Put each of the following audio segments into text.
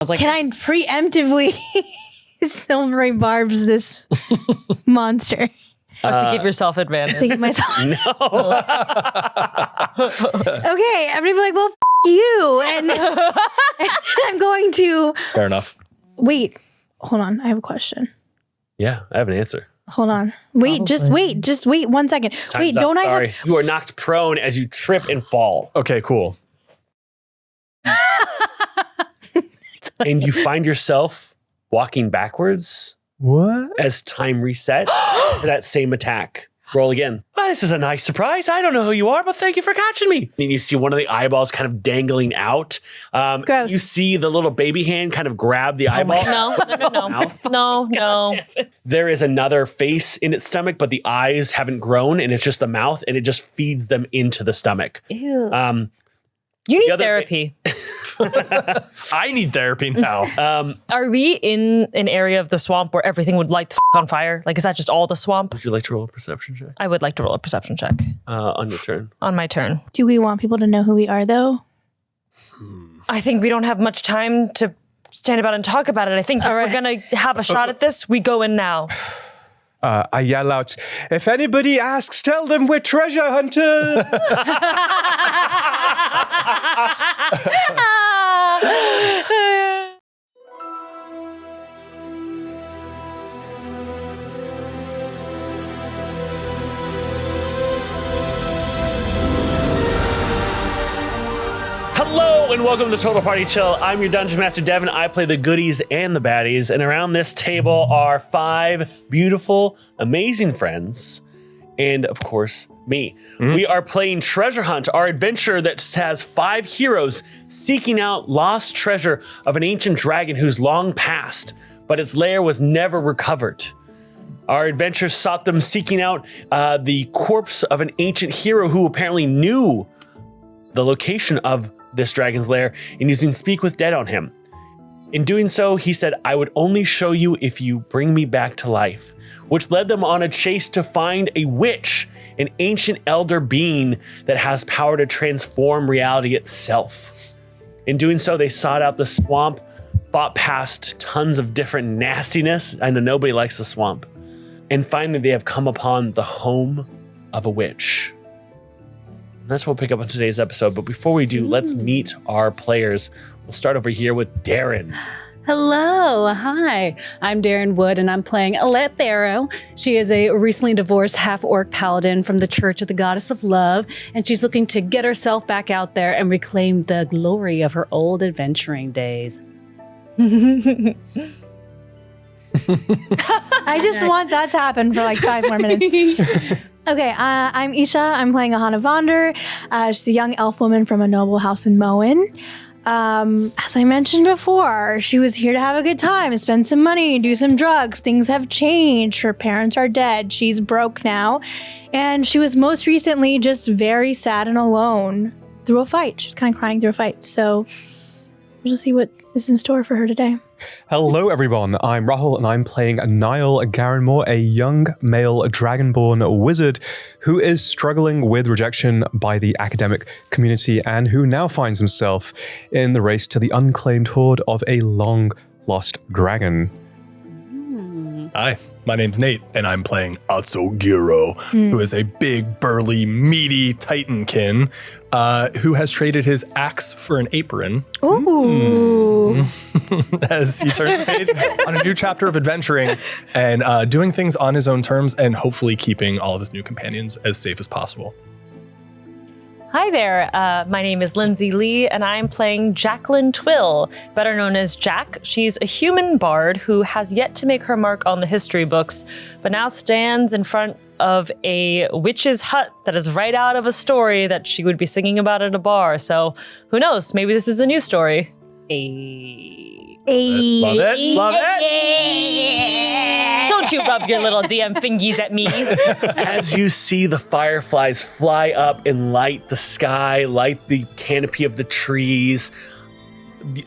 was like, can I preemptively silvery barbs this monster? To give yourself advantage. To give myself. no. Okay, everybody be like, well, you. And I'm going to. Fair enough. Wait, hold on. I have a question. Yeah, I have an answer. Hold on. Wait, just wait 1 second. Time's up. Sorry. You are knocked prone as you trip and fall. Okay, cool. And you find yourself walking backwards. What? As time reset to that same attack. Roll again. Well, this is a nice surprise. I don't know who you are, but thank you for catching me. And you see one of the eyeballs kind of dangling out. Gross. You see the little baby hand kind of grab the eyeball. No. There is another face in its stomach, but the eyes haven't grown, and it's just the mouth, and it just feeds them into the stomach. Ew. You need therapy. I need therapy now. Are we in an area of the swamp where everything would light the on fire? Like, is that just all the swamp? Would you like to roll a perception check? I would like to roll a perception check. On your turn. On my turn. Do we want people to know who we are, though? I think we don't have much time to stand about and talk about it. I think if we're going to have a shot at this, we go in now. I yell out, if anybody asks, tell them we're treasure hunters. Hello and welcome to Total Party Chill. I'm your Dungeon Master Devin. I play the goodies and the baddies, and around this table are 5 beautiful, amazing friends, and of course, me. We are playing Treasure Hunt, our adventure that has 5 heroes seeking out lost treasure of an ancient dragon who's long passed, but its lair was never recovered. Our adventure sought them seeking out the corpse of an ancient hero who apparently knew the location of this dragon's lair and using Speak with Dead on him. In doing so, he said, I would only show you if you bring me back to life, which led them on a chase to find a witch, an ancient elder being that has power to transform reality itself. In doing so, they sought out the swamp, fought past tons of different nastiness. I know nobody likes the swamp. And finally, they have come upon the home of a witch. That's what we'll pick up on today's episode. But before we do, let's meet our players. We'll start over here with Darren. Hello, hi. I'm Darren Wood, and I'm playing Alette Barrow. She is a recently divorced half-orc paladin from the Church of the Goddess of Love, and she's looking to get herself back out there and reclaim the glory of her old adventuring days. I just want that to happen for like 5 more minutes. Okay, I'm Isha. I'm playing Ahana Vonder. She's a young elf woman from a noble house in Moen. As I mentioned before, she was here to have a good time, spend some money, do some drugs. Things have changed. Her parents are dead. She's broke now. And she was most recently just very sad and alone through a fight. She was kind of crying through a fight. So we'll just see what is in store for her today. Hello, everyone. I'm Rahul, and I'm playing Niall Garenmore, a young male dragonborn wizard who is struggling with rejection by the academic community and who now finds himself in the race to the unclaimed hoard of a long-lost dragon. Hi, my name's Nate, and I'm playing Atsugiro, who is a big, burly, meaty titankin who has traded his axe for an apron. Ooh. As he turns the page on a new chapter of adventuring and doing things on his own terms and hopefully keeping all of his new companions as safe as possible. Hi there, my name is Lindsay Lee, and I'm playing Jacqueline Twill, better known as Jack. She's a human bard who has yet to make her mark on the history books, but now stands in front of a witch's hut that is right out of a story that she would be singing about at a bar. So who knows, maybe this is a new story. Love it, love it. Don't you rub your little DM fingies at me. As you see the fireflies fly up and light the sky, light the canopy of the trees,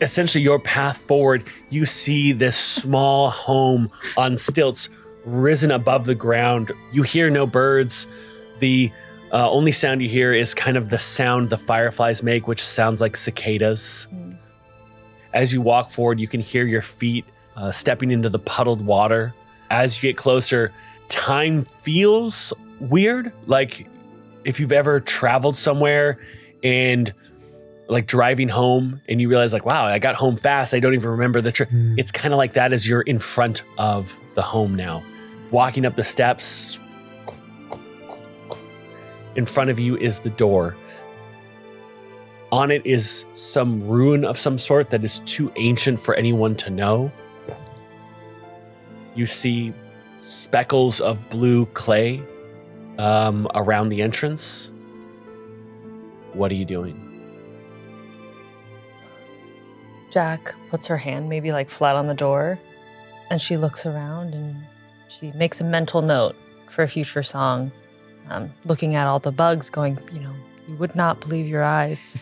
essentially your path forward, you see this small home on stilts risen above the ground. You hear no birds. The only sound you hear is kind of the sound the fireflies make, which sounds like cicadas. As you walk forward, you can hear your feet stepping into the puddled water. As you get closer, time feels weird. Like if you've ever traveled somewhere and like driving home and you realize like, wow, I got home fast. I don't even remember the trip. It's kind of like that as you're in front of the home now. Walking up the steps, in front of you is the door. On it is some ruin of some sort that is too ancient for anyone to know. You see speckles of blue clay around the entrance. What are you doing? Jack puts her hand maybe like flat on the door, and she looks around and she makes a mental note for a future song, looking at all the bugs going, you would not believe your eyes.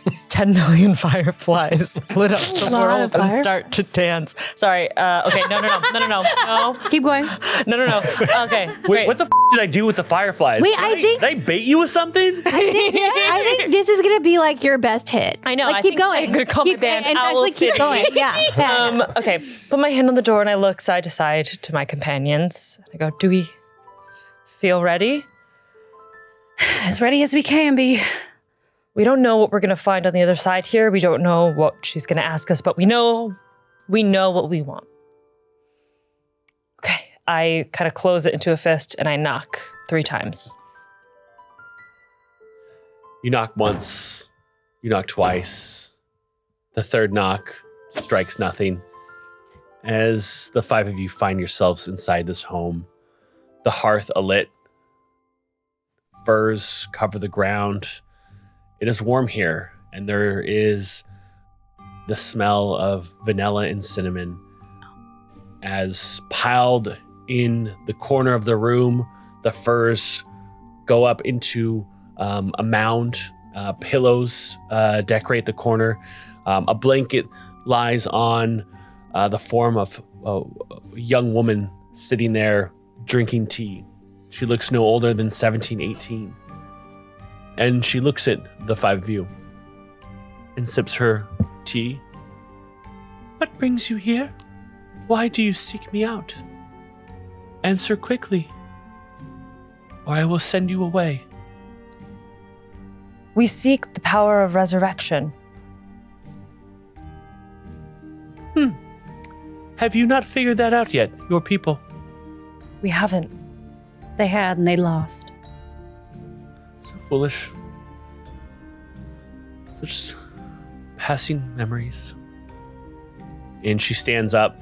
It's 10 million fireflies lit up the world and start to dance. Sorry. Okay. No. Keep going. No. Okay. Wait, great. what the did I do with the fireflies? Wait, did I bait you with something? I think this is gonna be like your best hit. I know. Like, I keep think going. I'm gonna call my band and Owl actually keep City. going. Yeah. Okay. Put my hand on the door and I look side to side to my companions. I go, do we feel ready? As ready as we can be. We don't know what we're going to find on the other side here. We don't know what she's going to ask us, but we know what we want. Okay. I kind of close it into a fist and I knock 3 times. You knock once, you knock twice. The third knock strikes nothing. As the 5 of you find yourselves inside this home, the hearth alit, furs cover the ground. It is warm here, and there is the smell of vanilla and cinnamon. As piled in the corner of the room, the furs go up into a mound. Pillows decorate the corner. A blanket lies on the form of a young woman sitting there drinking tea. She looks no older than 17, 18. And she looks at the 5 of you and sips her tea. What brings you here? Why do you seek me out? Answer quickly, or I will send you away. We seek the power of resurrection. Have you not figured that out yet, your people? We haven't. They had and they lost. So foolish. Such passing memories. And she stands up,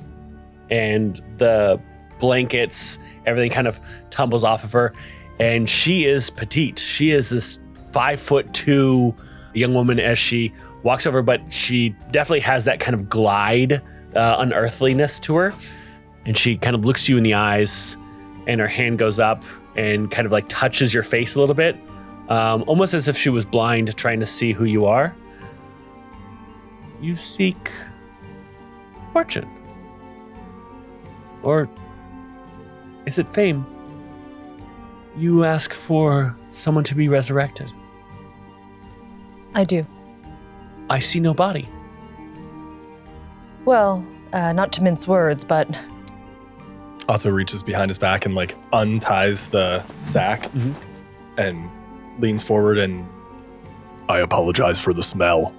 and the blankets, everything kind of tumbles off of her. And she is petite. She is this 5'2" young woman as she walks over, but she definitely has that kind of glide, unearthliness to her. And she kind of looks you in the eyes, and her hand goes up and kind of like touches your face a little bit. Almost as if she was blind, trying to see who you are. You seek fortune. Or is it fame? You ask for someone to be resurrected. I do. I see no body. Well, not to mince words, but Otto reaches behind his back and like unties the sack and leans forward and I apologize for the smell.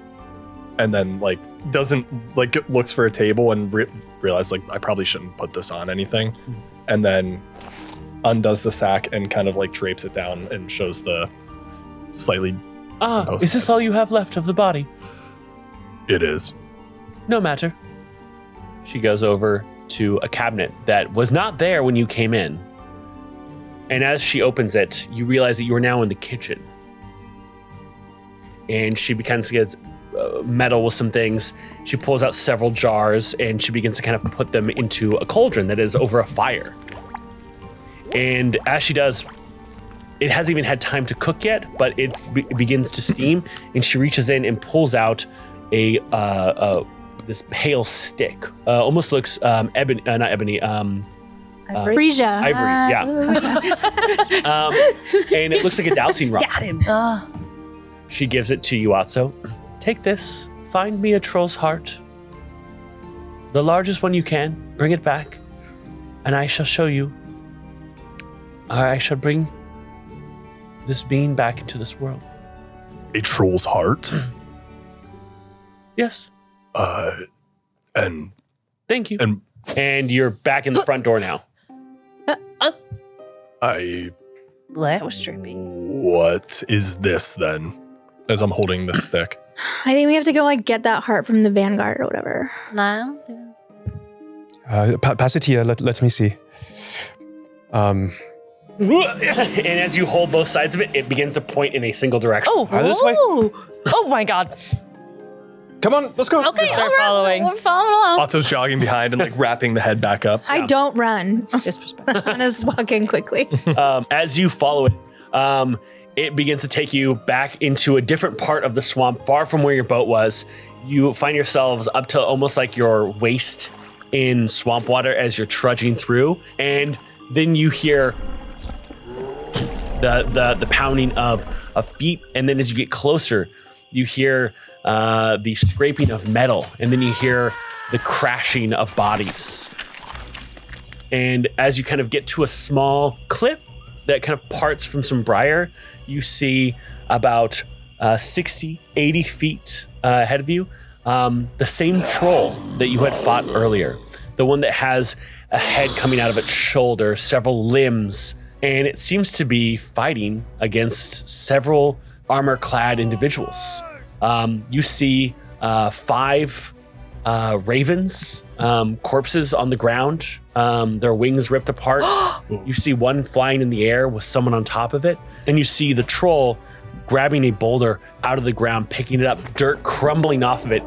And then like doesn't like looks for a table and realizes like I probably shouldn't put this on anything. And then undoes the sack and kind of like drapes it down and shows the slightly Is this all you have left of the body? It is. No matter. She goes over to a cabinet that was not there when you came in. And as she opens it, you realize that you are now in the kitchen. And she begins to get meddle with some things. She pulls out several jars and she begins to kind of put them into a cauldron that is over a fire. And as she does, it hasn't even had time to cook yet, but it begins to steam. And she reaches in and pulls out this pale stick. Almost looks not ebony. Frisia. Ivory, yeah. And it looks like a dowsing rod. Got him. She gives it to you, Atso. Take this. Find me a troll's heart. the largest one you can. Bring it back, and I shall show you. I shall bring this being back into this world. A troll's heart? Yes. And Thank you. And you're back in the front door now. That was trippy. What is this then? As I'm holding the stick. I think we have to go like get that heart from the Vanguard or whatever. Lyle? Pass it here. Let me see. And as you hold both sides of it, it begins to point in a single direction. This way. Oh my God. Come on, let's go. Okay, Start all right, following. we're following along. Otto's jogging behind and like wrapping the head back up. I don't run. Disrespect. I'm just walking quickly. As you follow it, it begins to take you back into a different part of the swamp, far from where your boat was. You find yourselves up to almost like your waist in swamp water as you're trudging through, and then you hear the pounding of feet, and then as you get closer, you hear the scraping of metal, and then you hear the crashing of bodies. And as you kind of get to a small cliff that kind of parts from some briar, you see about 60, 80 feet ahead of you, the same troll that you had fought earlier, the one that has a head coming out of its shoulder, several limbs, and it seems to be fighting against several armor-clad individuals. You see 5 ravens, corpses on the ground, their wings ripped apart. You see one flying in the air with someone on top of it, and you see the troll grabbing a boulder out of the ground, picking it up, dirt crumbling off of it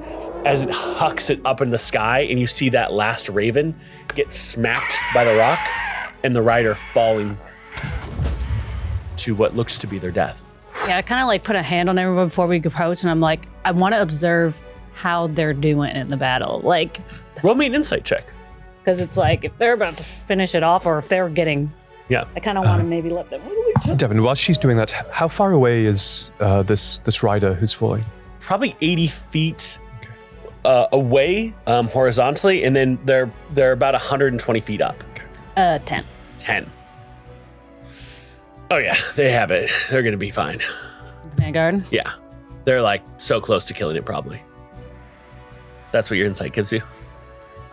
as it hucks it up in the sky, and you see that last raven get smacked by the rock and the rider falling to what looks to be their death. Yeah, I kind of like put a hand on everyone before we approach, and I'm like, I want to observe how they're doing in the battle. Like, Roll me an insight check. because it's like, if they're about to finish it off or if they're getting, Yeah. I kind of want to maybe let them. Devin, while she's doing that, how far away is this rider who's falling? Probably 80 feet away horizontally, and then they're about 120 feet up. 10. 10. Oh yeah, they have it. They're gonna be fine. Vanguard. Yeah. They're like so close to killing it probably. That's what your insight gives you.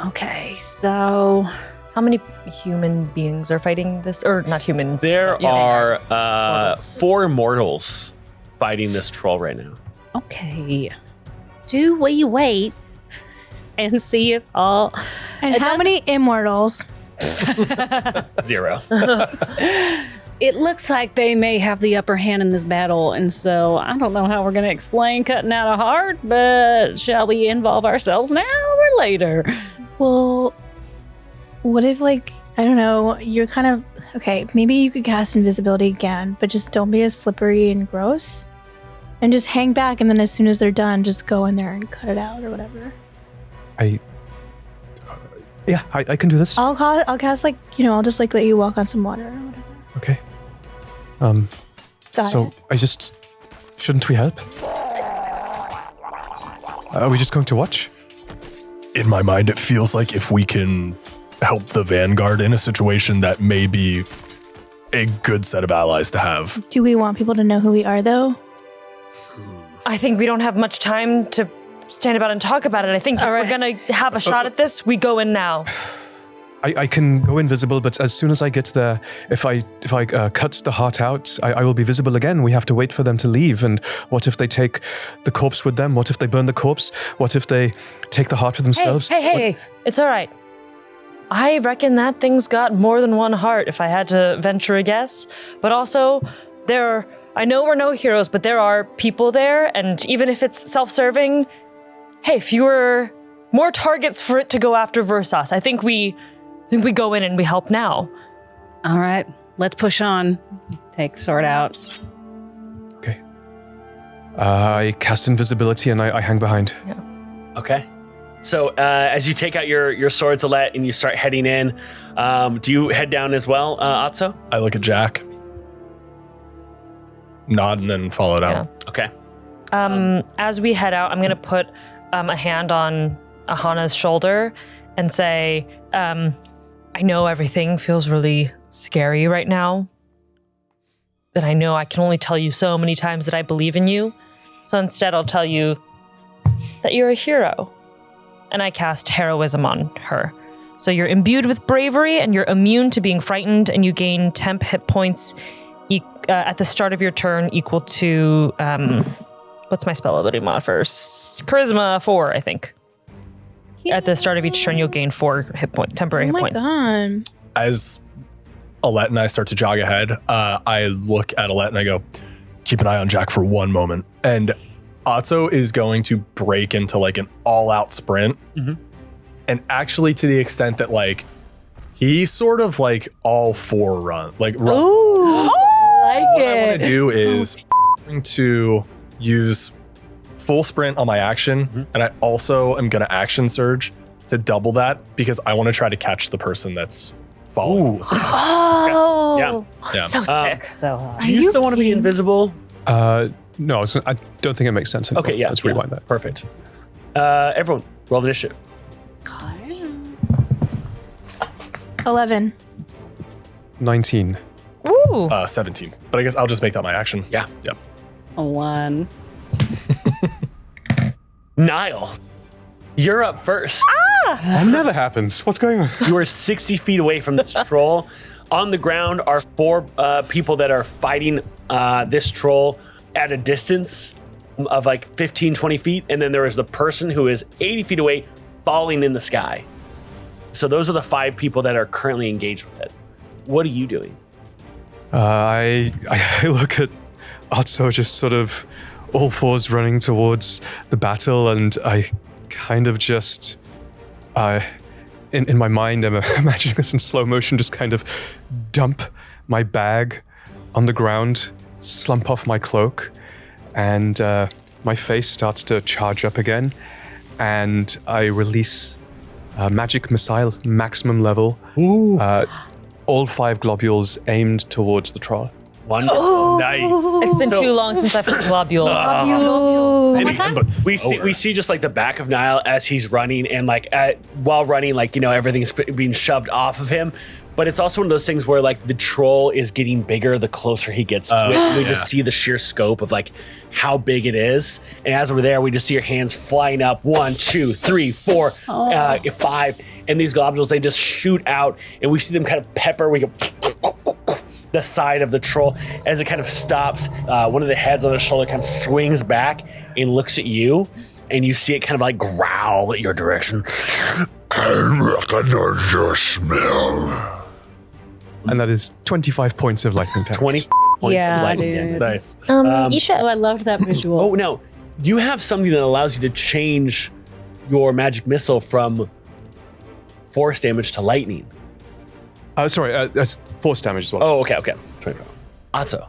Okay, so How many human beings are fighting this? Or not humans. There but, yeah. are Mortals. 4 mortals fighting this troll right now. okay, do we wait and see if all? And how many immortals? 0. It looks like they may have the upper hand in this battle, and so I don't know how we're going to explain cutting out a heart, but shall we involve ourselves now or later? Well, what if, like, I don't know, you're kind of, okay, maybe you could cast invisibility again, but just don't be as slippery and gross. And just hang back, and then as soon as they're done, just go in there and cut it out or whatever. I can do this. I'll cast, like, I'll just, like, let you walk on some water or whatever. Okay. Got So it. Shouldn't we help? Are we just going to watch? In my mind, it feels like if we can help the Vanguard in a situation, that may be a good set of allies to have. Do we want people to know who we are, though? I think we don't have much time to stand about and talk about it. I think if we're gonna have a shot at this, we go in now. I can go invisible, but as soon as I get there, if I cut the heart out, I will be visible again. We have to wait for them to leave. And what if they take the corpse with them? What if they burn the corpse? What if they take the heart for themselves? Hey, it's all right. I reckon that thing's got more than one heart, if I had to venture a guess. But also, I know we're no heroes, but there are people there, and even if it's self-serving, hey, fewer, more targets for it to go after versus. I think we go in and we help now. All right, let's push on. Take sword out. Okay. I cast invisibility and I hang behind. Okay. So as you take out your swords, Alette, and you start heading in, do you head down as well, Atso? I look at Jack, nod, and then follow it out. Okay. As we head out, I'm going to put a hand on Ahana's shoulder, and say, I know everything feels really scary right now, but I know I can only tell you so many times that I believe in you. So instead, I'll tell you that you're a hero. And I cast heroism on her. So you're imbued with bravery and you're immune to being frightened, and you gain temp hit points at the start of your turn equal to, what's my spell ability mod first? Charisma 4, I think. Yeah. At the start of each turn, you'll gain 4 temporary hit points. God. As Alette and I start to jog ahead, I look at Alette and I go, keep an eye on Jack for one moment. And Atso is going to break into like an all-out sprint. Mm-hmm. And actually to the extent that like, he sort of like all four run. Like, run. Ooh, I like what it. I want to do is going to use full sprint on my action. And I also am going to action surge to double that because I want to try to catch the person that's following this guy. Oh, Yeah. so sick. So hot. Do you still want to be invisible? No, I don't think it makes sense anymore. Okay, yeah. Let's rewind that. Perfect. Everyone, roll initiative. 11. 19. Ooh. 17. But I guess I'll just make that my action. Yeah. Yep. A 1. Niall, you're up first. That never happens. What's going on? You are 60 feet away from this troll. On the ground are 4 people that are fighting this troll at a distance of like 15, 20 feet. And then there is the person who is 80 feet away falling in the sky. So those are the 5 people that are currently engaged with it. What are you doing? I look at Atso just sort of all fours running towards the battle, and I kind of just, in my mind, I'm imagining this in slow motion, just kind of dump my bag on the ground, slump off my cloak, and my face starts to charge up again, and I release magic missile, maximum level. All 5 globules aimed towards the troll. Wonderful. Nice. It's been too long since I've heard globule. We see just like the back of Niall as he's running, and like while running, like, you know, everything's being shoved off of him. But it's also one of those things where like the troll is getting bigger the closer he gets to it. And we just see the sheer scope of like how big it is. And as we're there, we just see your hands flying up. 1, 2, 3, 4, 5. And these globules, they just shoot out, and we see them kind of pepper. We go the side of the troll as it kind of stops. One of the heads on the shoulder kind of swings back and looks at you, and you see it kind of like growl at your direction. I recognize your smell. And that is 25 points of lightning damage. 20 points Yeah, of lightning dude. damage. Oh, Isha. I loved that visual. Oh, no. You have something that allows you to change your magic missile from force damage to lightning. Sorry, that's force damage as well. Oh, okay. 24. Atso.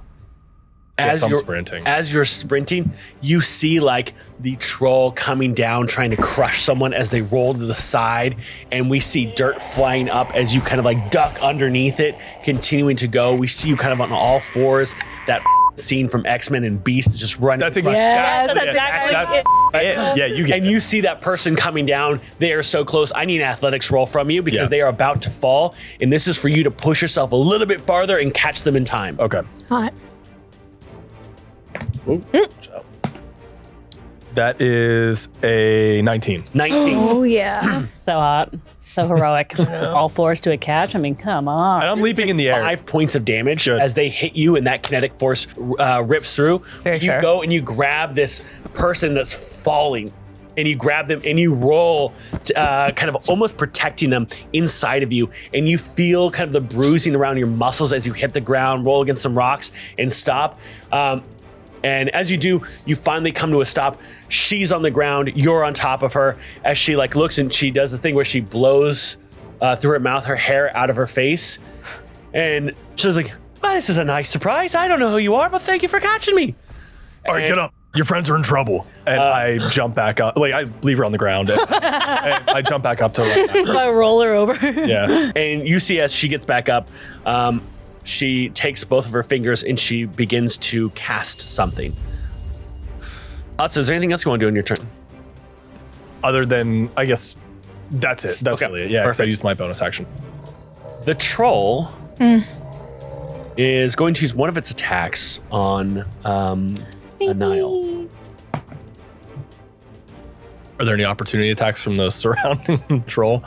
Yes, I'm sprinting. As you're sprinting, you see like the troll coming down, trying to crush someone as they roll to the side, and we see dirt flying up as you kind of like duck underneath it, continuing to go. We see you kind of on all fours. That scene from X-Men and Beast just running. That's exactly That's exactly it. Yeah, you get And it. you see that person coming down. They are so close. I need an athletics roll from you because Yeah. they are about to fall. And this is for you to push yourself a little bit farther and catch them in time. Okay. Hot. That is a 19. 19. Oh, yeah. So hot. So heroic. All fours to a catch. I mean, come on. And I'm leaping in the air. 5 points of damage Good. as they hit you, and that kinetic force rips through. Very you fair. go and you grab this person that's falling, and you grab them and you roll, kind of almost protecting them inside of you. And you feel kind of the bruising around your muscles as you hit the ground, roll against some rocks, and stop. And as you do, you finally come to a stop. She's on the ground. You're on top of her as she like looks, and she does the thing where she blows through her mouth, her hair out of her face. And she's like, well, this is a nice surprise. I don't know who you are, but thank you for catching me. All right, get up. Your friends are in trouble. And I jump back up. Like, I leave her on the ground. And I jump back up to her. I roll her over. Yeah. And you see as she gets back up, she takes both of her fingers and she begins to cast something. So is there anything else you want to do in your turn? Other than, I guess, That's it. That's Okay, really it. Yeah, 'cause I perfect. used my bonus action. The troll is going to use one of its attacks on a Nile. Are there any opportunity attacks from the surrounding troll?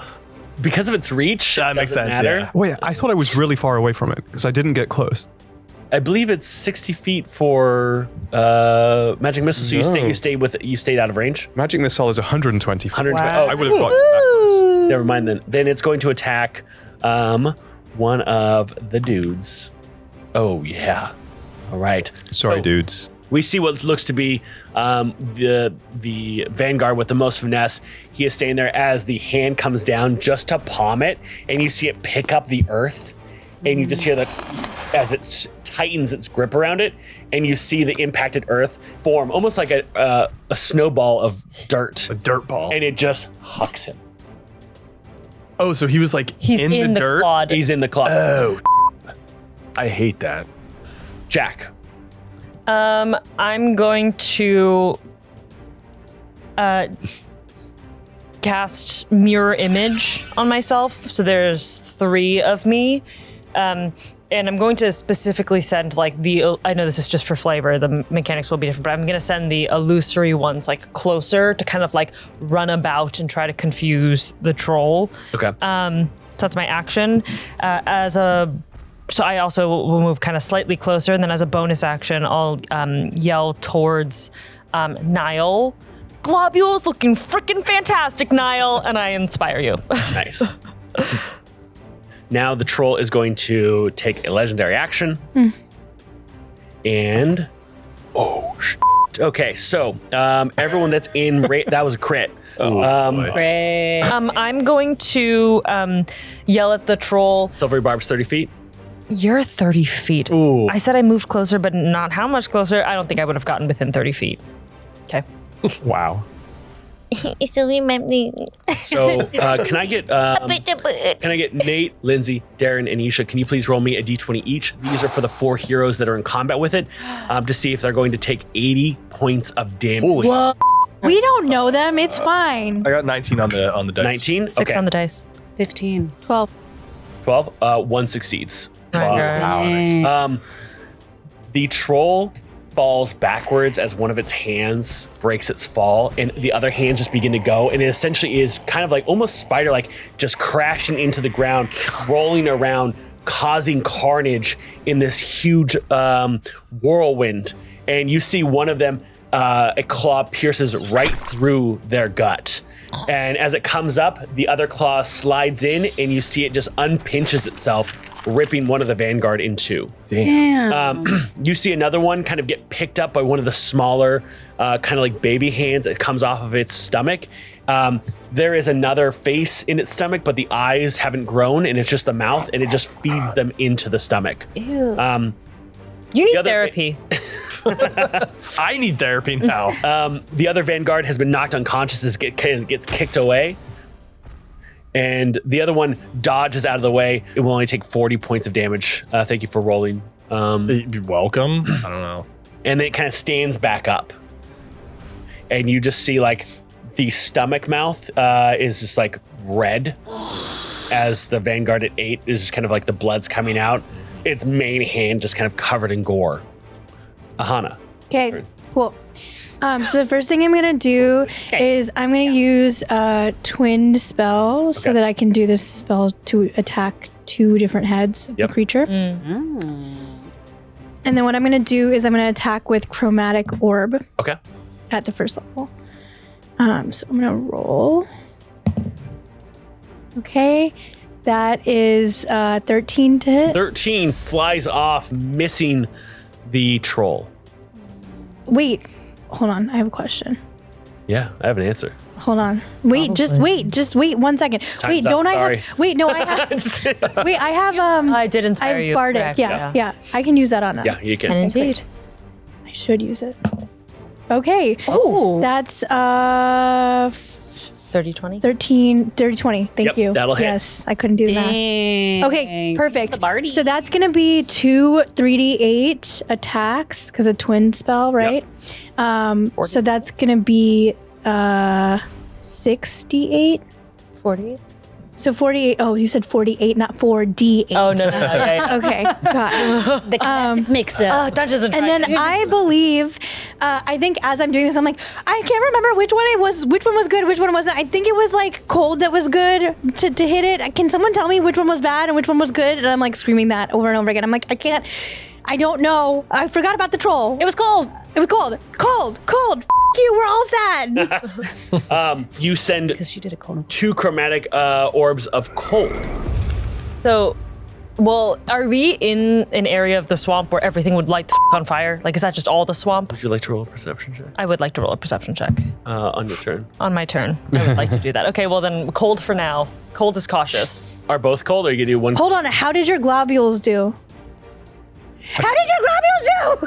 Because of its reach, That makes doesn't sense, matter. yeah. Wait, I thought I was really far away from it because I didn't get close. I believe it's 60 feet for magic missile. So No. you stayed out of range. Magic missile is 120. 120. Wow. Oh, I would have gotten backwards. never mind then. Then it's going to attack one of the dudes. Oh yeah. All right. Sorry, So dudes. We see what looks to be the vanguard with the most finesse. He is staying there as the hand comes down just to palm it, and you see it pick up the earth, and you just hear that as it tightens its grip around it, and you see the impacted earth form almost like a snowball of dirt, A dirt ball. and it just hucks him. Oh, so he was like He's in the dirt? clod. He's in the club. Oh, I hate that. Jack. I'm going to cast mirror image on myself. So there's 3 of me. And I'm going to specifically send like I know this is just for flavor, the mechanics will be different, but I'm going to send the illusory ones like closer to kind of like run about and try to confuse the troll. Okay. So that's my action. So I also will move kind of slightly closer, and then as a bonus action, I'll yell towards Niall. Globules looking freaking fantastic, Niall, and I inspire you. Nice. Now the troll is going to take a legendary action. And okay, so everyone that's in that was a crit. Boy. Great. I'm going to yell at the troll. Silvery Barb's 30 feet. You're 30 feet. Ooh. I said I moved closer, but not how much closer. I don't think I would have gotten within 30 feet. Okay. Wow. So remember, So can I get Nate, Lindsay, Darren, and Isha? Can you please roll me a d20 each? These are for the 4 heroes that are in combat with it, to see if they're going to take 80 points of damage. Holy We don't know them. It's fine. I got 19 on the dice. 19. 6 Okay. on the dice. 15. 12. 12. 1 succeeds. Wow. The troll falls backwards as one of its hands breaks its fall, and the other hands just begin to go, and it essentially is kind of like almost spider-like, just crashing into the ground, rolling around, causing carnage in this huge whirlwind. And you see one of them, a claw pierces right through their gut. And as it comes up, the other claw slides in, and you see it just unpinches itself, ripping one of the vanguard in 2. Damn. You see another one kind of get picked up by one of the smaller, kind of like baby hands. It comes off of its stomach. There is another face in its stomach, but the eyes haven't grown, and it's just the mouth, and it just feeds them into the stomach. You need other- therapy. I need therapy now. The other vanguard has been knocked unconscious as it gets kicked away. And the other one dodges out of the way. It will only take 40 points of damage. Thank you for rolling. You're welcome. I don't know. And then it kind of stands back up. And you just see like the stomach mouth is just like red as the vanguard at 8 is just kind of like the blood's coming out. Its main hand just kind of covered in gore. Ahana. Okay, cool. So the first thing I'm gonna do is I'm gonna use a twinned spell so that I can do this spell to attack 2 different heads of the creature. And then what I'm gonna do is I'm gonna attack with chromatic orb Okay. at the first level. So I'm gonna roll. Okay, that is 13 to hit. 13 flies off, missing the troll. Wait, hold on. I have a question. Yeah, I have an answer. Hold on. Wait, just wait 1 second. Wait, up, don't I sorry. have? Wait, no, I have. Wait, I have. I did I inspire have you. bardic. correct, Yeah. I can use that on it. Yeah, you can. And indeed. I should use it. Okay. Oh. That's 30, 20. 13, 30, 20. Thank Yep, you. that'll hit. Yes, I couldn't do the math. Dang. Okay, perfect. The Barty. So that's gonna be 2 3d8 attacks because a twin spell, right? So that's gonna be 6d8 48. So 48. Oh, you said 48, not 4D8. Oh, no. Okay. Okay, got it. The classic mix-up. Dungeons and And then I believe, I think as I'm doing this, I'm like, I can't remember which one was good, which one wasn't. I think it was like cold that was good to hit it. Can someone tell me which one was bad and which one was good? And I'm like screaming that over and over again. I'm like, I don't know. I forgot about the troll. It was cold. It was cold. Cold. F you, we're all sad. You send Because she did a cone. 2 chromatic orbs of cold. So, well, are we in an area of the swamp where everything would light the on fire? Like, is that just all the swamp? Would you like to roll a perception check I would like to roll a perception check on your turn? on my turn. I would like to do that. Okay, well then, cold for now. Cold is cautious. Are both cold, or you can do one? Hold on. How did your globules do?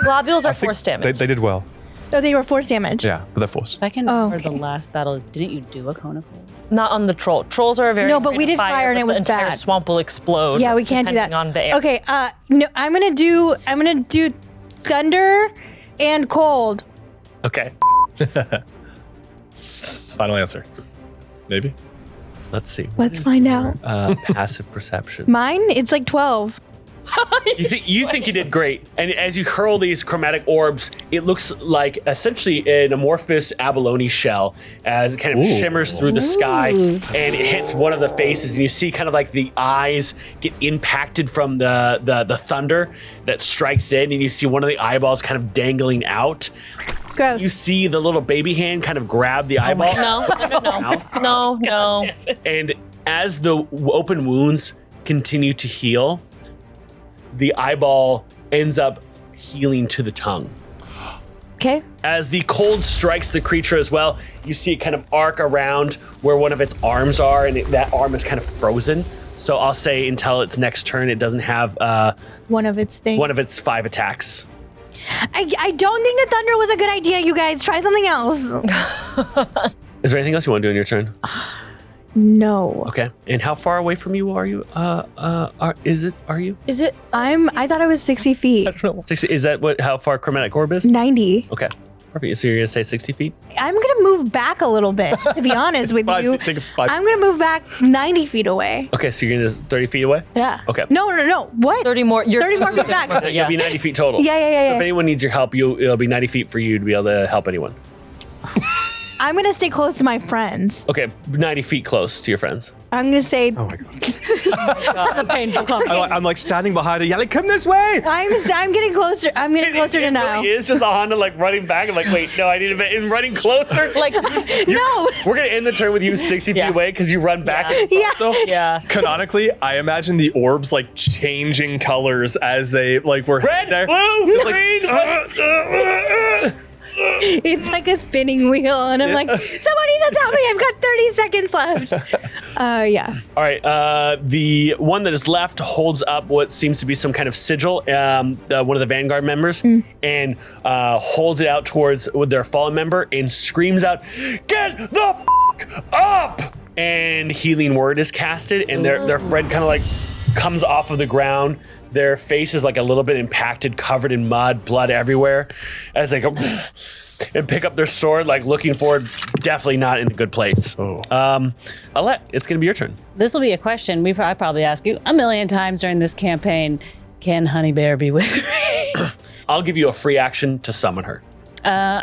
Globules are force damage. They did well. Oh, they were force damage. Yeah, but they're force. If I can Oh, remember the okay. last battle, didn't you do a cone of cold? Not on the troll. Trolls are very No, but afraid we of did fire and but it was the entire bad. swamp will explode. Yeah, we can't do that. depending on the air. Okay, no, I'm gonna do thunder and cold. Okay. Final answer. Maybe. Let's see. Let's find out. Passive perception. Mine, it's like 12. You think you did great, and as you hurl these chromatic orbs, it looks like essentially an amorphous abalone shell as it kind of shimmers through the sky, and it hits one of the faces, and you see kind of like the eyes get impacted from the thunder that strikes in, and you see one of the eyeballs kind of dangling out. Gross. You see the little baby hand kind of grab the eyeball. No. And as the open wounds continue to heal, the eyeball ends up healing to the tongue. Okay. As the cold strikes the creature as well, you see it kind of arc around where one of its arms are, and that arm is kind of frozen. So I'll say until its next turn, it doesn't have One of its things. one of its 5 attacks. I don't think the thunder was a good idea, you guys. Try something else. Is there anything else you want to do on your turn? No. Okay. And how far away from you are you? Are you? Is it? I thought I was 60 feet. 60, is that how far chromatic orb is? 90. Okay. Perfect. So you're gonna say 60 feet? I'm gonna move back a little bit, to be honest with Five you. feet, think of 5 I'm gonna move back 90 feet away. Okay, so you're gonna 30 feet away? Yeah. Okay. No. What? 30 more. 30 more feet back. You'll be 90 feet total. Yeah. So if anyone needs your help, it'll be 90 feet for you to be able to help anyone. I'm gonna stay close to my friends. Okay, 90 feet close to your friends. I'm gonna say Oh my god. That's a painful compliment. I'm like standing behind her, yelling, "Come this way!" I'm getting closer. I'm getting closer to It now. really is just a Honda like running back. I'm like, wait, no, I need to be and running closer. Like, No. We're gonna end the turn with you 60 feet Yeah. away because you run back. Yeah. So yeah. Canonically, I imagine the orbs like changing colors as they like were red, there. blue, green. It's like a spinning wheel, and I'm like, somebody just help me! I've got 30 seconds left. Yeah. All right, the one that is left holds up what seems to be some kind of sigil, one of the Vanguard members, and holds it out towards their fallen member and screams out, "Get the f*** up!" And Healing Word is casted, and their friend kind of like comes off of the ground. Their face is like a little bit impacted, covered in mud, blood everywhere, as they go and pick up their sword, like looking forward, definitely not in a good place. Alette, it's gonna be your turn. This will be a question I probably ask you a million times during this campaign. Can Honey Bear be with me? I'll give you a free action to summon her.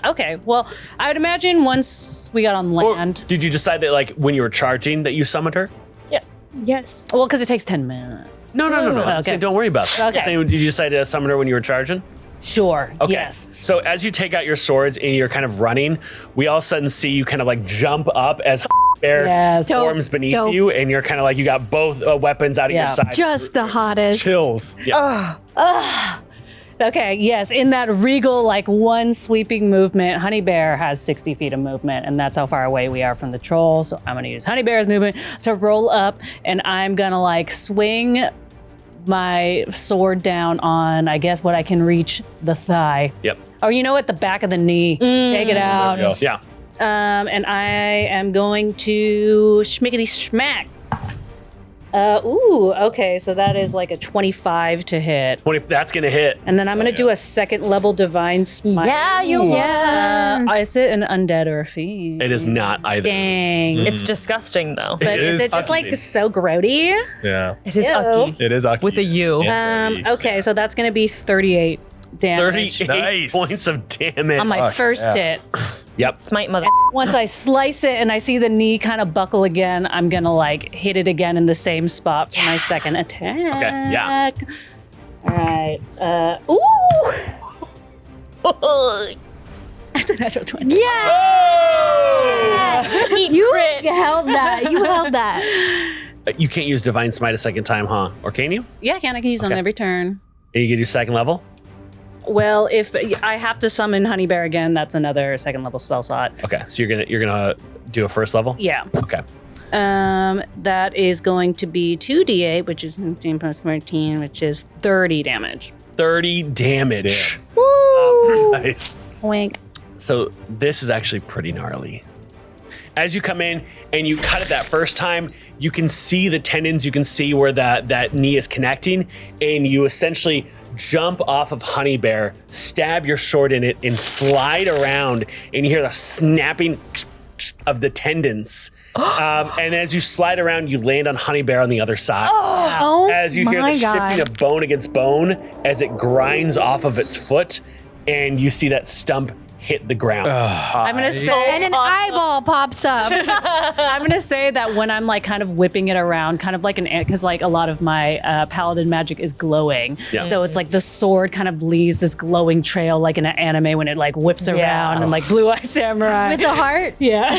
Okay, well, I would imagine once we got on Or land. did you decide that like when you were charging that you summoned her? Yeah. Yes. Well, because it takes 10 minutes. No. I'm Okay. saying don't worry about that. Okay. I'm saying, did you decide to summon her when you were charging? Sure. Okay. Yes. So as you take out your swords and you're kind of running, we all of a sudden see you kind of like jump up as Bear Yes. forms beneath Dope. you, and you're kind of like you got both weapons out of your Yeah. side. Just the hottest. Chills. Okay, yes, in that regal, like one sweeping movement, Honey Bear has 60 feet of movement, and that's how far away we are from the troll. So I'm gonna use Honey Bear's movement to roll up, and I'm gonna like swing my sword down on, I guess, what I can reach, the thigh. Yep. Or you know what, the back of the knee. Take it out. Yeah. Yeah. And I am going to schmickety smack. Okay, so that is like a 25 to hit. 20, that's going to hit. And then I'm going to do a second level divine smite. Yeah, you Is it an undead or a fiend? It is not either. Dang. It's disgusting though. But is it just like so grody? Yeah. It is Ew. ucky. It is With a U. Okay, so that's going to be 38 damage 38 Nice. points of damage. on my first hit. Yep. Smite mother. Once I slice it and I see the knee kind of buckle again, I'm going to like hit it again in the same spot for my second attack. Okay, yeah. All right. That's a natural 20. You held that. You held that. You can't use Divine Smite a second time, huh? Or can you? Yeah, I can use it on every turn. You can do second level? Well, if I have to summon Honey Bear again, that's another second level spell slot. Okay, so you're gonna do a first level? Yeah. Okay. That is going to be 2d8, which is 19 plus 14, which is 30 damage. 30 damage. Woo! Nice. Wink. So this is actually pretty gnarly. As you come in and you cut it that first time, you can see the tendons, you can see where that knee is connecting, and you essentially jump off of Honey Bear, stab your sword in it, and slide around, and you hear the snapping of the tendons. And as you slide around, you land on Honey Bear on the other side. Oh As you hear the shifting of bone against bone as it grinds off of its foot, and you see that stump hit the ground. I'm gonna say, And an eyeball pops up. I'm gonna say that when I'm like kind of whipping it around, kind of like because like a lot of my paladin magic is glowing, Yeah. so it's like the sword kind of leaves this glowing trail, like in an anime when it like whips around and like Blue Eye Samurai With the heart. yeah,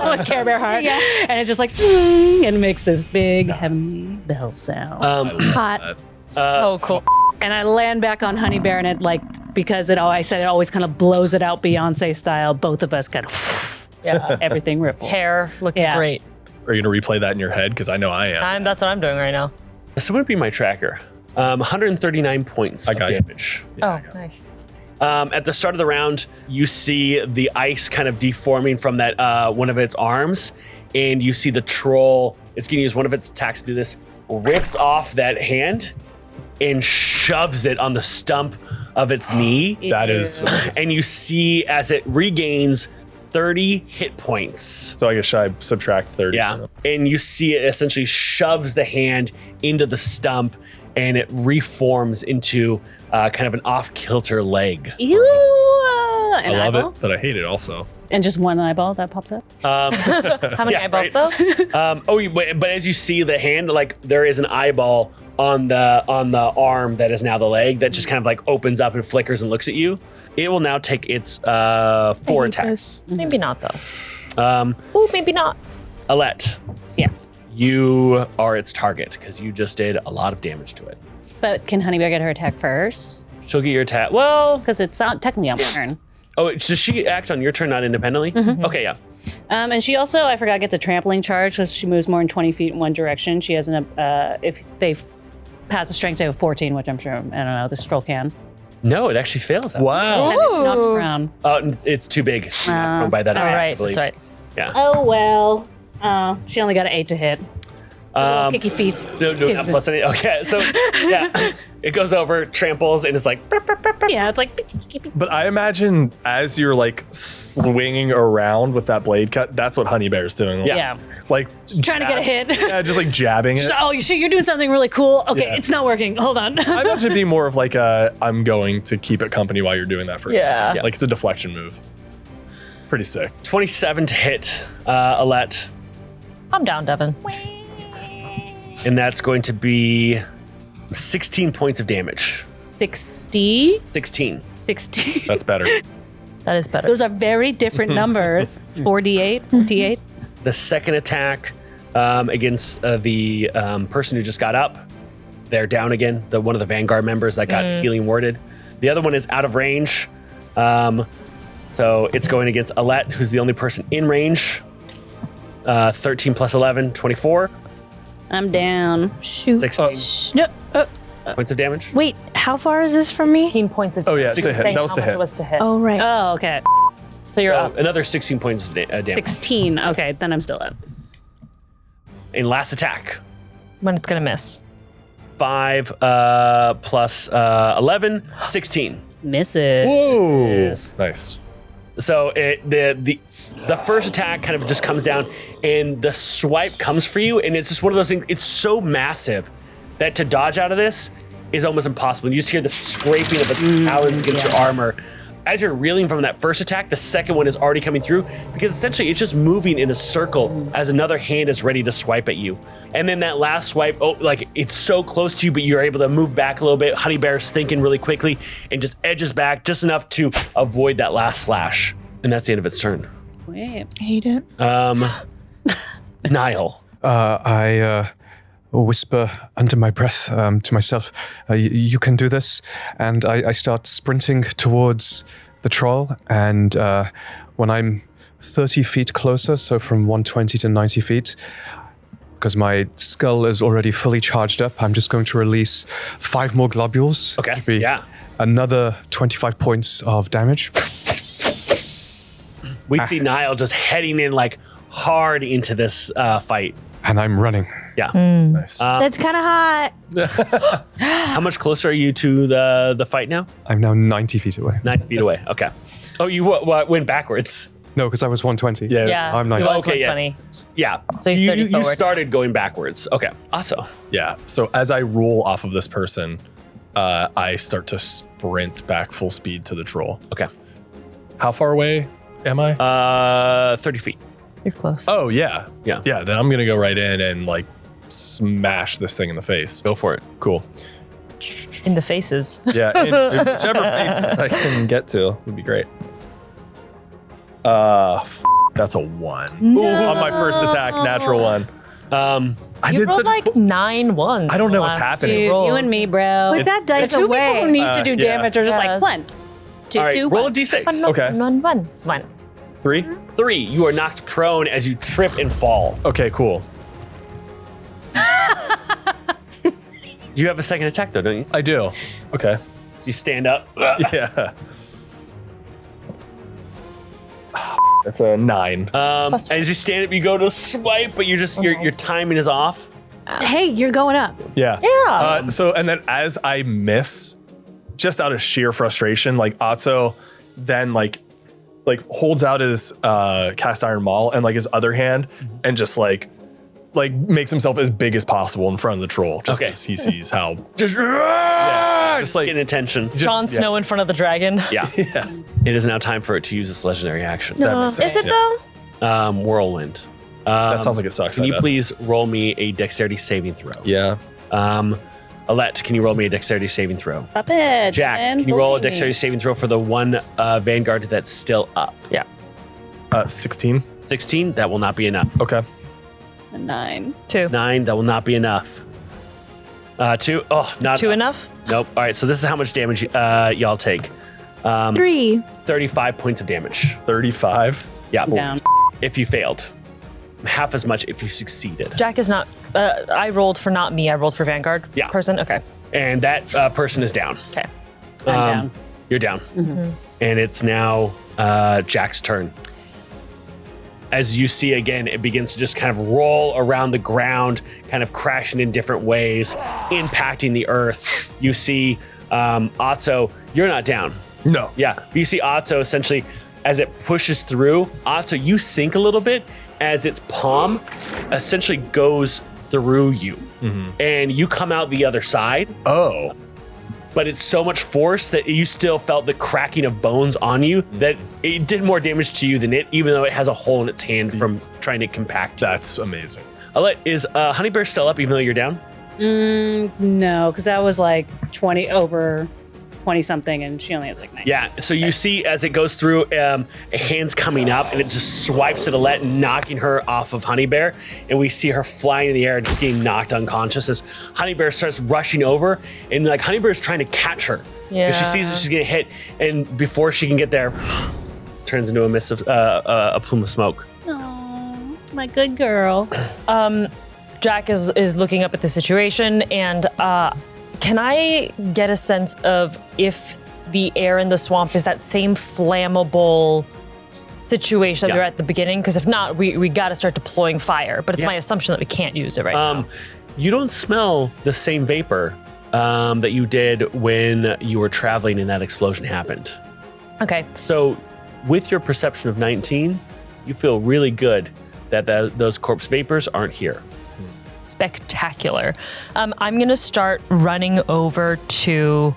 like Care Bear heart, Yeah. and it's just like swing and makes this big heavy bell sound. Hot. So cool. And I land back on Honey Bear, and it like because it I said it always kind of blows it out Beyonce style. Both of us kind of everything ripples. Hair looking Yeah. great. Are you going to replay that in your head? Because I know I am. That's what I'm doing right now. So would be my tracker. 139 points of got you. damage. Oh, nice. At the start of the round, you see the ice kind of deforming from that one of its arms, and you see the troll. It's going to use one of its attacks to do this. Rips off that hand and shoves it on the stump of its knee. That is. And you see as it regains 30 hit points. So I guess should I subtract 30? Yeah. And you see it essentially shoves the hand into the stump, and it reforms into kind of an off-kilter leg. Ew! I An love eyeball? it, but I hate it also. And just one eyeball that pops up. How many Yeah, eyeballs right. though? But as you see the hand, like there is an eyeball on the arm that is now the leg that just kind of like opens up and flickers and looks at you. It will now take its 4 attacks. Maybe not though. Ooh, maybe not. Alette, Yes. you are its target because you just did a lot of damage to it. But can Honey Bear get her attack first? She'll get your attack. Well, Because it's not technically on my turn. oh, does she act on your turn, not independently? Okay, yeah. And she also, I forgot, gets a trampling charge, so she moves more than 20 feet in one direction. She has if they pass a strength save of 14, which I'm sure, I don't know, this troll can. No, it actually fails. Wow. And it's not prone. It's too big. You're not prone by that All attack, I right, believe. that's right. Yeah. Oh, well. She only got an 8 to hit. Kicky feet. No, not plus any. Okay, so yeah, it goes over, tramples, and it's like. "Burp, burp, burp, burp." Yeah, it's like. But I imagine as you're like swinging around with that blade cut, that's what Honey Bear's doing. Yeah. Like Trying to get a hit. Yeah, just like jabbing it. Oh, you're doing something really cool. Okay, Yeah. it's not working. Hold on. I imagine it'd be more of like a I'm going to keep it company while you're doing that for a second. Yeah. Like it's a deflection move. Pretty sick. 27 to hit, Alette, I'm down, Devin. and that's going to be 16 points of damage. 60, 16. 60. That's better. That is better. Those are very different numbers. 48, 48. The second attack against the person who just got up, they're down again. One of the Vanguard members that got healing warded. The other one is out of range. So it's going against Alette, who's the only person in range. 13 plus 11, 24. I'm down. Shoot. 16 No, points of damage. wait, how far is this from me? 15 points of Oh yeah, damage. to hit. Saying That was how to much hit. it was to hit. Oh, right. Oh, okay. So you're up. Another 16 points of damage. 16. Okay, then I'm still up. And last attack. when it's gonna miss. 5 plus 11, 16. Misses. Whoa. Nice. So the first attack kind of just comes down, and the swipe comes for you, and it's just one of those things. It's so massive that to dodge out of this is almost impossible. You just hear the scraping of its talons against your armor. As you're reeling from that first attack, the second one is already coming through because essentially it's just moving in a circle as another hand is ready to swipe at you. And then that last swipe, it's so close to you, but you're able to move back a little bit. Honey Bear's thinking really quickly and just edges back just enough to avoid that last slash. And that's the end of its turn. Wait. Hate it. Niall. I whisper under my breath to myself, you can do this. And I start sprinting towards the troll. And when I'm 30 feet closer, so from 120 to 90 feet, because my skull is already fully charged up, I'm just going to release 5 more globules. Okay, Which would be yeah. Another 25 points of damage. We see Niall just heading in like hard into this fight. And I'm running. Yeah. Nice. That's kind of hot. How much closer are you to the fight now? I'm now 90 feet away. 9 feet away. Okay. Oh, you went backwards. No, because I was 120. Yeah, I'm 90. he was Okay, yeah. 120. Yeah. So he's 30 you forward. started going backwards. Okay. Also. Yeah. So as I roll off of this person, I start to sprint back full speed to the troll. Okay. How far away am I? 30 feet. You're close. Oh, yeah. Yeah. Yeah, then I'm going to go right in and like smash this thing in the face. Go for it. Cool. In the faces. Yeah, in whichever faces I can get to would be great. That's a 1. No. On my first attack, natural 1. I You did rolled such- like 9 ones. I don't in know the what's last happening. two Dude, rolls. you and me, bro. With that The dice 2 people who away. need to do yeah. damage are just Yes. like 1, 2, All right. 2, Roll a 1. d6. Okay. One. 3? 3. You are knocked prone as you trip and fall. Okay, cool. You have a second attack though, don't you? I do. Okay. So you stand up. Yeah. That's a 9. As you stand up, you go to swipe, but your timing is off. Hey, you're going up. Yeah. Yeah. And then as I miss, just out of sheer frustration, like Atso then like holds out his cast iron maul and like his other hand and just like makes himself as big as possible in front of the troll. Just Okay. because he sees how Just like getting attention. Jon Snow in front of the dragon. Yeah. It is now time for it to use its legendary action. that makes sense. Is it though? Whirlwind. That sounds like it sucks. Can I you bet. please roll me a dexterity saving throw? Yeah. Alette, can you roll me a dexterity saving throw? Stop it. Jack, man. can you roll a Believe me. dexterity saving throw for the one vanguard that's still up? Yeah. 16. 16, that will not be enough. Okay. A 9. 2. 9, that will not be enough. 2, oh, not Is 2 enough? Nope. All right, so this is how much damage y'all take. 3. 35 points of damage. 35. Yeah. Down. If you failed. Half as much if you succeeded. Jack is not. I rolled for not me. I rolled for Vanguard Yeah. person. Okay. And that person is down. Okay. I'm down. You're down. And it's now Jack's turn. As you see again, it begins to just kind of roll around the ground, kind of crashing in different ways, impacting the earth. You see Atso, you're not down. No. Yeah, but you see Atso essentially, as it pushes through, Atso, you sink a little bit as its palm essentially goes through you. And you come out the other side. Oh. But it's so much force that you still felt the cracking of bones on you that it did more damage to you than it, even though it has a hole in its hand from trying to compact you. That's amazing. Alette, is Honey Bear still up even though you're down? No, because that was like 20 over 20 something and she only has like 9. Yeah, so you see as it goes through, a hand's coming up and it just swipes at Alette, knocking her off of Honey Bear. And we see her flying in the air, just getting knocked unconscious as Honey Bear starts rushing over. And like Honey Bear's trying to catch her. Because she sees that she's getting hit. And before she can get there, turns into a mist of a plume of smoke. Oh, my good girl. Jack is looking up at the situation, and can I get a sense of if the air in the swamp is that same flammable situation that we were at the beginning? Because if not, we got to start deploying fire. But it's my assumption that we can't use it right now. you don't smell the same vapor that you did when you were traveling and that explosion happened. Okay. So with your perception of 19, you feel really good that those corpse vapors aren't here. Spectacular. I'm going to start running over to...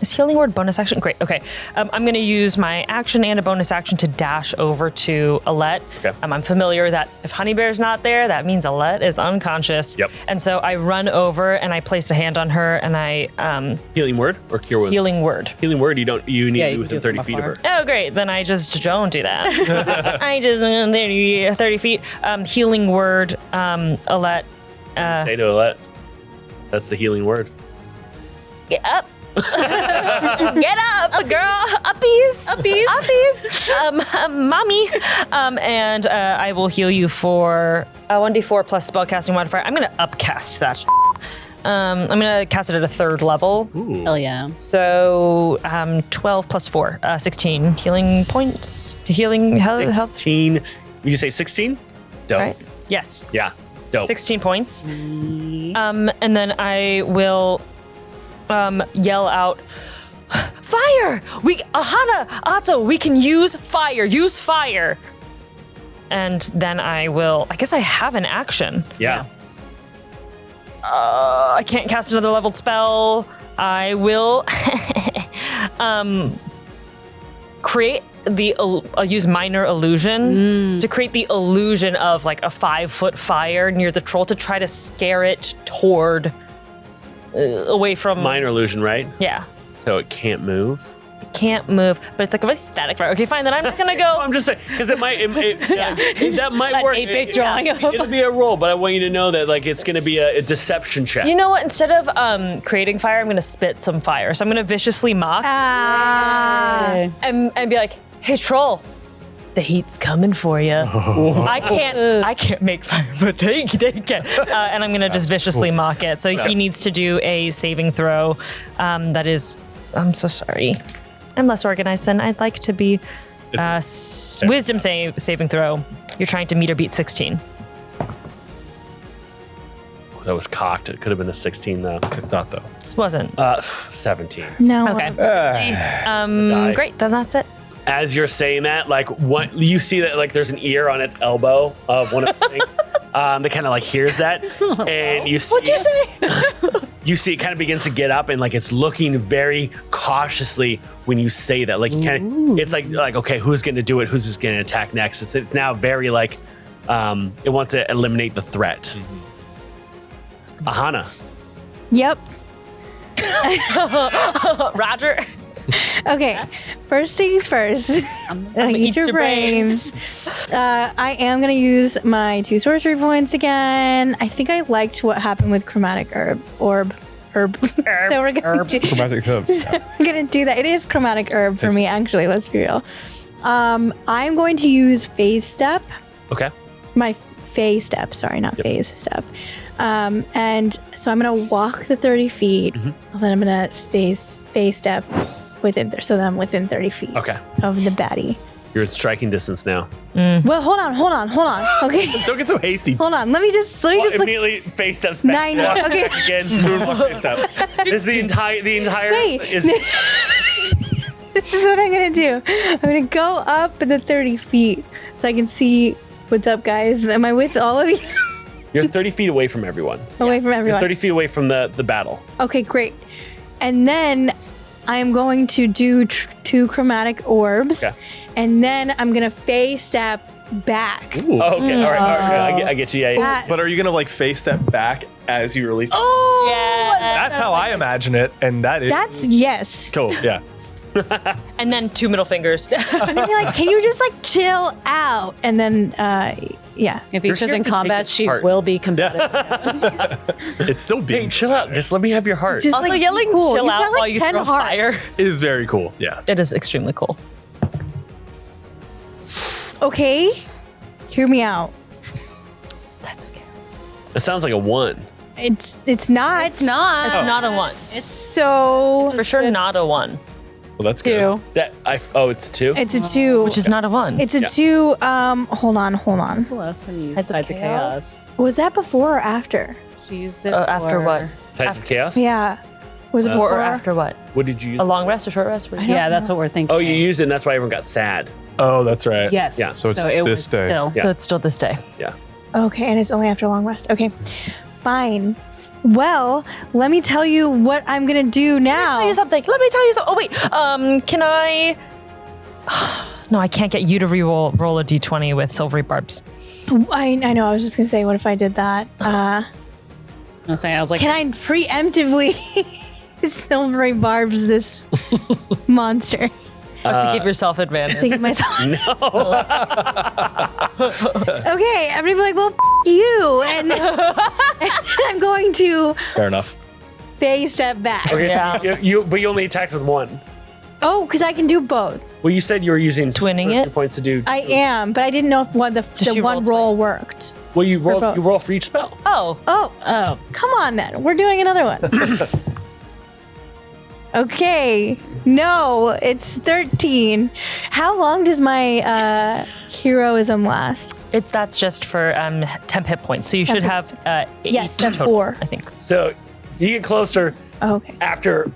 is healing word bonus action? Great. Okay. I'm going to use my action and a bonus action to dash over to Alette. Okay. I'm familiar that if Honeybear's not there, that means Alette is unconscious. Yep. And so I run over and I place a hand on her and I Healing word or cure wounds? healing word. Healing word, you need to be you within do it 30 from feet of her. Oh, great. Then I just don't do that. I just 30 feet. Healing word, Alette. Say to Alette. That's the healing word. Get up. Get up, girl. Uppies. Mommy. And I will heal you for 1d4 plus spellcasting modifier. I'm going to upcast that. I'm going to cast it at a 3rd level. Hell yeah. So 12 plus 4, 16 healing points to healing health. 16. Would you say 16? Dope. Right? Yes. Yeah. Dope. 16 points. And then I will yell out, fire! Ahana, Atso, we can use fire. Use fire. And then I guess I have an action. Yeah. I can't cast another leveled spell. I will create I'll use minor illusion to create the illusion of like a 5-foot fire near the troll to try to scare it toward away from Minor illusion, right? Yeah. So it can't move. It can't move, but it's like a very static fire. Okay, fine. Then I'm gonna go. I'm just saying because that might work. 8-bit drawing of- It'll be a roll, but I want you to know that like it's gonna be a deception check. You know what? Instead of creating fire, I'm gonna spit some fire. So I'm gonna viciously mock and be like, "Hey, troll, the heat's coming for you. I can't make fire, but they can." And I'm gonna just viciously mock it. So he needs to do a saving throw. That is, I'm so sorry. I'm less organized than I'd like to be. Wisdom saving throw. You're trying to meet or beat 16. That was cocked. It could have been a 16 though. It's not though. This wasn't. 17. No. Okay. Die. Great. Then that's it. As you're saying that, like what you see that like there's an ear on its elbow of one of the things. That kind of like hears that, and you see. What'd you say? You see it kind of begins to get up and like it's looking very cautiously when you say that. Like you kind of, it's like okay, who's going to do it? Who's just going to attack next? It's now very like it wants to eliminate the threat. Ahana. Yep. Roger. Okay. First things first. Eat your brains. I am going to use my 2 sorcery points again. I think I liked what happened with chromatic orb. So we're going to Chromatic herbs. we're going to do that. It is chromatic herb for me, actually. Let's be real. I'm going to use phase step. Okay. My phase step. Sorry, not phase step. And so I'm going to walk the 30 feet. And then I'm going to phase step within there. So that I'm within 30 feet Okay. of the baddie. You're in striking distance now. Well, hold on. Okay. Don't get so hasty. Hold on. Let me just look. Immediately face steps back. 90. Walk Okay. back again. Moonwalk face step. Is the entire Wait. is This is what I'm going to do. I'm going to go up the 30 feet so I can see what's up, guys. Am I with all of you? You're 30 feet away from everyone. Away from You're everyone. 30 feet away from the battle. Okay, great. And then I'm going to do 2 chromatic orbs. Okay. And then I'm going to phase step back. Oh, okay. All right. I get you. Yeah. That- But are you gonna like face step back as you release? oh! Yeah. That's how I imagine it, and that is That's yes. cool. Yeah. And then 2 middle fingers. I'm gonna be like, can you just like chill out? And then, yeah. If You're Isha's scared in to take combat, his she heart. will be combative. It's still Hey, being chill out. Just let me have your heart. Just Also, like, yelling cool. chill You've out got, like, while you 10 throw hearts. fire. is very cool. Yeah. It is extremely cool. Okay, hear me out. That's okay. It sounds like a 1. It's not. It's not. It's not a 1. So It's for sure not a 1. Well, that's good. It's 2. It's a 2. Which is not a 1. It's a 2. Hold on. The last time you used Tides of Tides of Chaos. Was that before or after? She used it after for- what? Tides of Chaos? Yeah. Was it Before before or after what? What did you use? A long rest, a short rest? Yeah, that's what we're thinking. Oh, you used it and that's why everyone got sad. Oh, that's right. Yes. Yeah. So it's it this was day. Still. Yeah. So it's still this day. Yeah. Okay, and it's only after a long rest. Okay. Fine. Well, let me tell you what I'm going to do Let me now. tell you something. Oh, wait. Can I... No, I can't get you to roll a d20 with silvery barbs. I know. I was just going to say, what if I did that? I was like, Can I preemptively silvery barbs this monster to give yourself advantage. to give myself? No. Okay, I'm gonna be like, well, you, and I'm going to Fair enough. step back. Okay, Yeah. so but you only attacked with 1. Oh, because I can do both. Well, you said you were using Twinning first it? points to do. I am, but I didn't know if the she roll one roll twice? worked. Well, you roll. both. You roll for each spell. Oh, Oh, come on then. We're doing another one. Okay. No, it's 13. How long does my heroism last? that's just for 10 hit points. So you should have 8 Yes, that's total, 4. I think. So you get closer Okay. after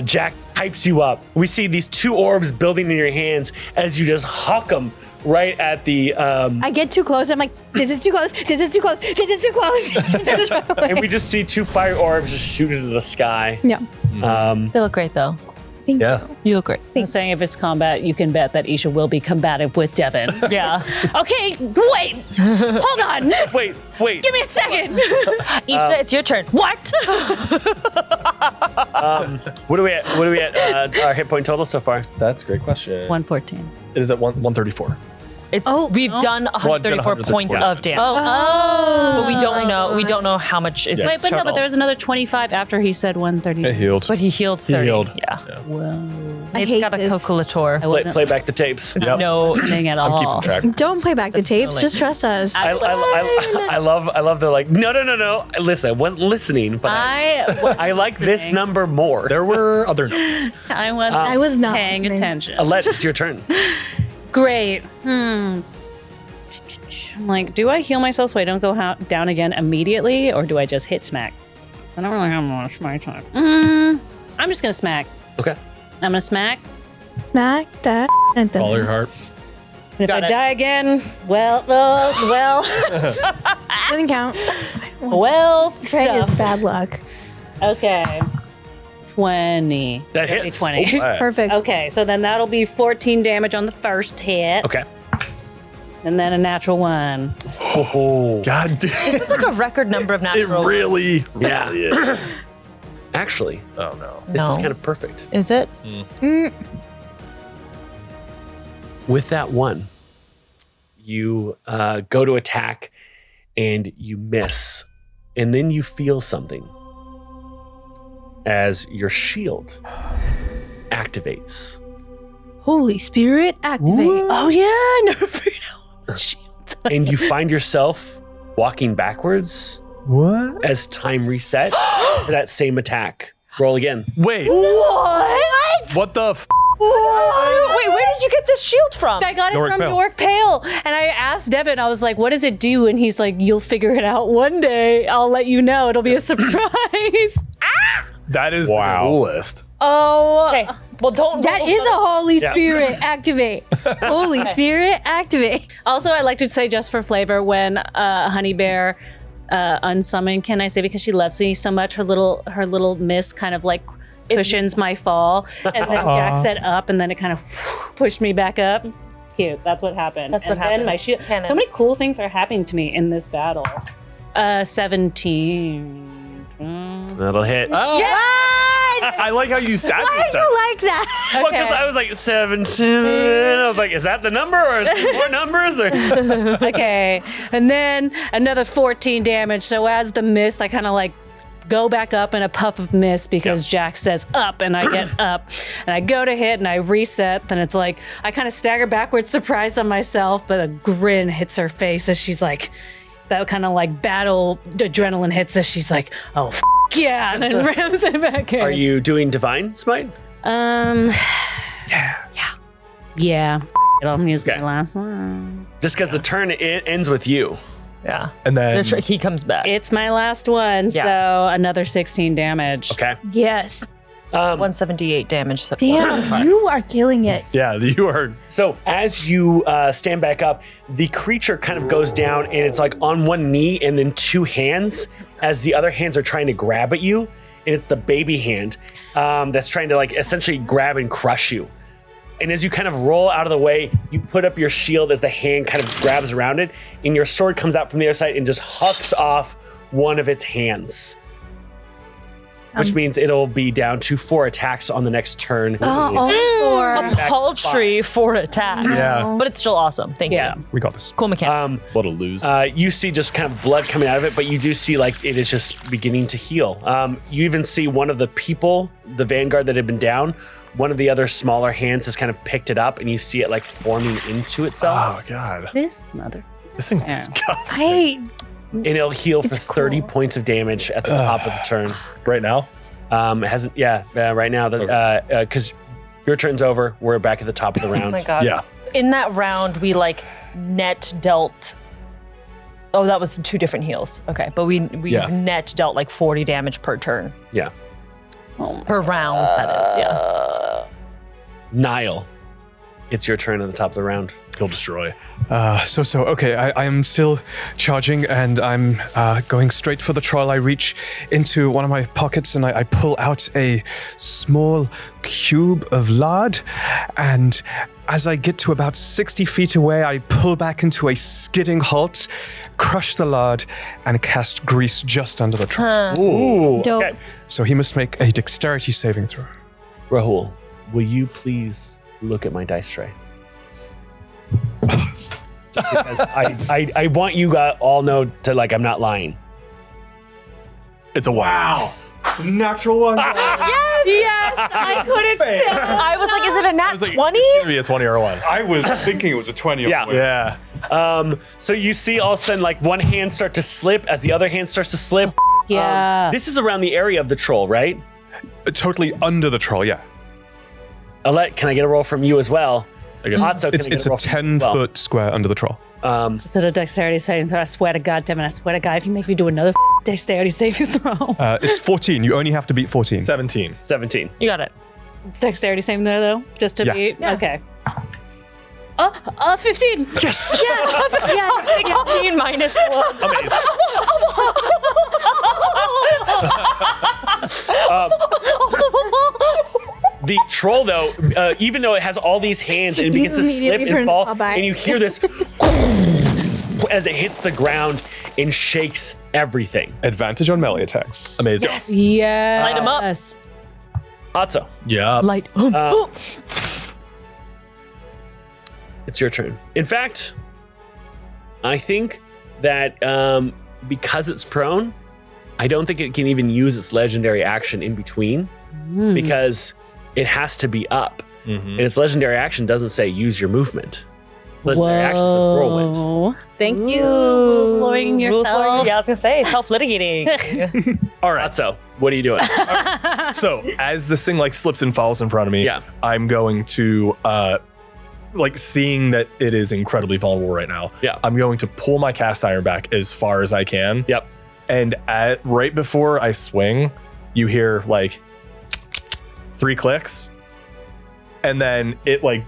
Jack hypes you up. We see these 2 orbs building in your hands as you just huck them right at the. I get too close. I'm like, this is too close. This is too close. This is too close. Just run away. And we just see 2 fire orbs just shoot into the sky. Yeah. They look great, though. Thank Yeah. you. You look great. I'm saying if it's combat, you can bet that Isha will be combative with Devin. Yeah. Okay, wait. Hold on. Wait. Give me a second. Isha, it's your turn. What? What are we at? Our hit point total so far? That's a great question. 114. It is at 134. We've done 134 points of damage. Oh. But we don't know. We don't know how much is Wait, but no, total. but there was another 25 after he said 130. It healed. But he healed 30. healed. Yeah. I It's hate got a this. cocolator. I wasn't Play back the tapes. No. listening at all. I'm keeping track. Don't play back the tapes. like- Just trust us. I love the like. No. Listen, I wasn't listening, but I like this number more. There were other notes. I was I was not paying listening. attention. Alette, it's your turn. Great. I'm like, do I heal myself so I don't go down again immediately, or do I just hit smack? I don't really have much my time. I'm just gonna smack. Okay. I'm gonna smack. Smack that. And Follow your heart. And if Got I it. die again, well, doesn't count. Trey is stuff. bad luck. Okay. 20. That hits. 20. Oh, Perfect. Okay, so then that'll be 14 damage on the first hit. Okay. And then a natural 1. Oh. God damn. This is like a record number of It natural. really, Yeah. really is. Actually, Oh no. this is kind of perfect. Is it? With that 1, you go to attack and you miss, and then you feel something as your shield activates. Holy Spirit, activate. Oh, yeah. No, shield. And you find yourself walking backwards What? as time reset to that same attack. Roll again. Wait. What? What the? Wait, where did you get this shield from? I got it York from Pale. York Pale. And I asked Devin, I was like, what does it do? And he's like, you'll figure it out one day. I'll let you know. It'll be a surprise. That is Wow. the coolest. Oh. Okay. Well, don't. That is a Holy Yeah. Spirit activate. Holy Spirit activate. Also, I like to say just for flavor, when Honey Bear unsummoned, can I say, because she loves me so much, her little mist kind of like cushions my fall. And then Jack said up, and then it kind of pushed me back up. Cute. That's what happened. That's what and then happened. my shield. Canon. So many cool things are happening to me in this battle. 17. That'll hit. I like how you sat Why with did that. you like that? Well, because I was like 17. I was like, is that the number or is there more numbers? Or Okay. And then another 14 damage. So as the mist, I kind of like go back up in a puff of mist because Jack says up, and I get up. And I go to hit and I reset. Then it's like, I kind of stagger backwards, surprised on myself, but a grin hits her face as she's like, that kind of like battle adrenaline hits us. She's like, oh, yeah. And then rams it back in. are you doing divine smite? Yeah. I'm using Okay. my last one. Just because the turn ends with you. Yeah. And then He comes back. It's my last one, Yeah. so another 16 damage. Okay. Yes. 178 damage. So Damn, you are killing it. yeah, you are. So as you stand back up, the creature kind of goes down and it's like on one knee and then two hands as the other hands are trying to grab at you. And it's the baby hand that's trying to like essentially grab and crush you. And as you kind of roll out of the way, you put up your shield as the hand kind of grabs around it, and your sword comes out from the other side and just hucks off one of its hands. Which means it'll be down to 4 attacks on the next turn. Or paltry 4 attacks. Yeah. But it's still awesome. Thank Yeah. you. We got this. Cool mechanic. What a lose. You see just kind of blood coming out of it, but you do see like it is just beginning to heal. You even see one of the people, the vanguard that had been down, one of the other smaller hands has kind of picked it up, and you see it like forming into itself. oh, God. This mother. This thing's Yeah. disgusting. And it'll heal for It's 30 cool. points of damage at the top of the turn. Right now? It hasn't, right now, because your turn's over, we're back at the top of the round. Oh my God. Yeah. In that round, we like net dealt. Oh, that was 2 different heals. Okay. But we Yeah. net dealt like 40 damage per turn. Yeah. Per round, that is. Yeah. Nile, it's your turn at the top of the round. He'll destroy. Okay, I am still charging and I'm going straight for the troll. I reach into one of my pockets and I pull out a small cube of lard, and as I get to about 60 feet away, I pull back into a skidding halt, crush the lard, and cast grease just under the troll. Ooh. Dope. Okay. So he must make a dexterity saving throw. Rahul, will you please look at my dice tray? Just because I want you guys all know to like I'm not lying. It's a wow. It's a natural one. Yes, I couldn't I was like, is it a nat 20? It's be a 20 or a 1. I was thinking it was a 20. Yeah. Yeah. So you see all of a sudden like one hand start to slip as the other hand starts to slip. Yeah. This is around the area of the troll, right? Totally under the troll, yeah. Alette, can I get a roll from you as well? I guess. Atso, can I It's get a roll from you as well? 10-foot square under the troll. So the dexterity saving throw, I swear to God, Devin, I swear to God, if you make me do another dexterity saving throw. It's 14. You only have to beat 14. 17. 17. You got it. It's dexterity saving throw, though, just to Yeah. beat? Okay. 15. Yes! yes. 16 minus 1. Amazing. The troll, though, even though it has all these hands and it begins to slip immediately and turn fall, all back. and you hear this as it hits the ground and shakes everything. Advantage on melee attacks. Amazing. Yeah. Light 'em up. Atso, Yeah. Light. it's your turn. In fact, I think that because it's prone, I don't think it can even use its legendary action in between because it has to be up. And its legendary action doesn't say use your movement. Its legendary action says whirlwind. Whoa. Thank you. Rules lowering yourself. Yeah, I was going to say, self-litigating. All right, so what are you doing? So as this thing like slips and falls in front of me, Yeah. I'm going to like seeing that it is incredibly vulnerable right now. Yeah. I'm going to pull my cast iron back as far as I can. Yep. And right before I swing, you hear like 3 clicks, and then it like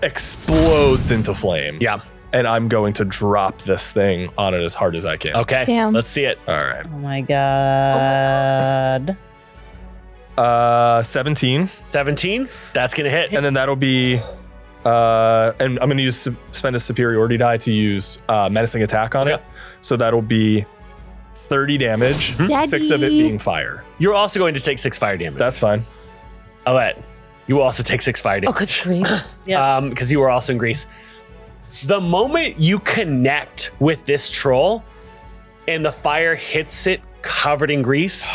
explodes into flame. Yeah. And I'm going to drop this thing on it as hard as I can. Okay. Damn. Let's see it. All right. Oh my God. 17. 17. That's going to hit. And then that'll be, and I'm going to spend a superiority die to use menacing attack on it. So that'll be 30 damage, 6 of it being fire. You're also going to take 6 fire damage. That's fine. Alette, you will also take 6 fire damage. Because grief. Because you were also in Greece. The moment you connect with this troll and the fire hits it covered in grease,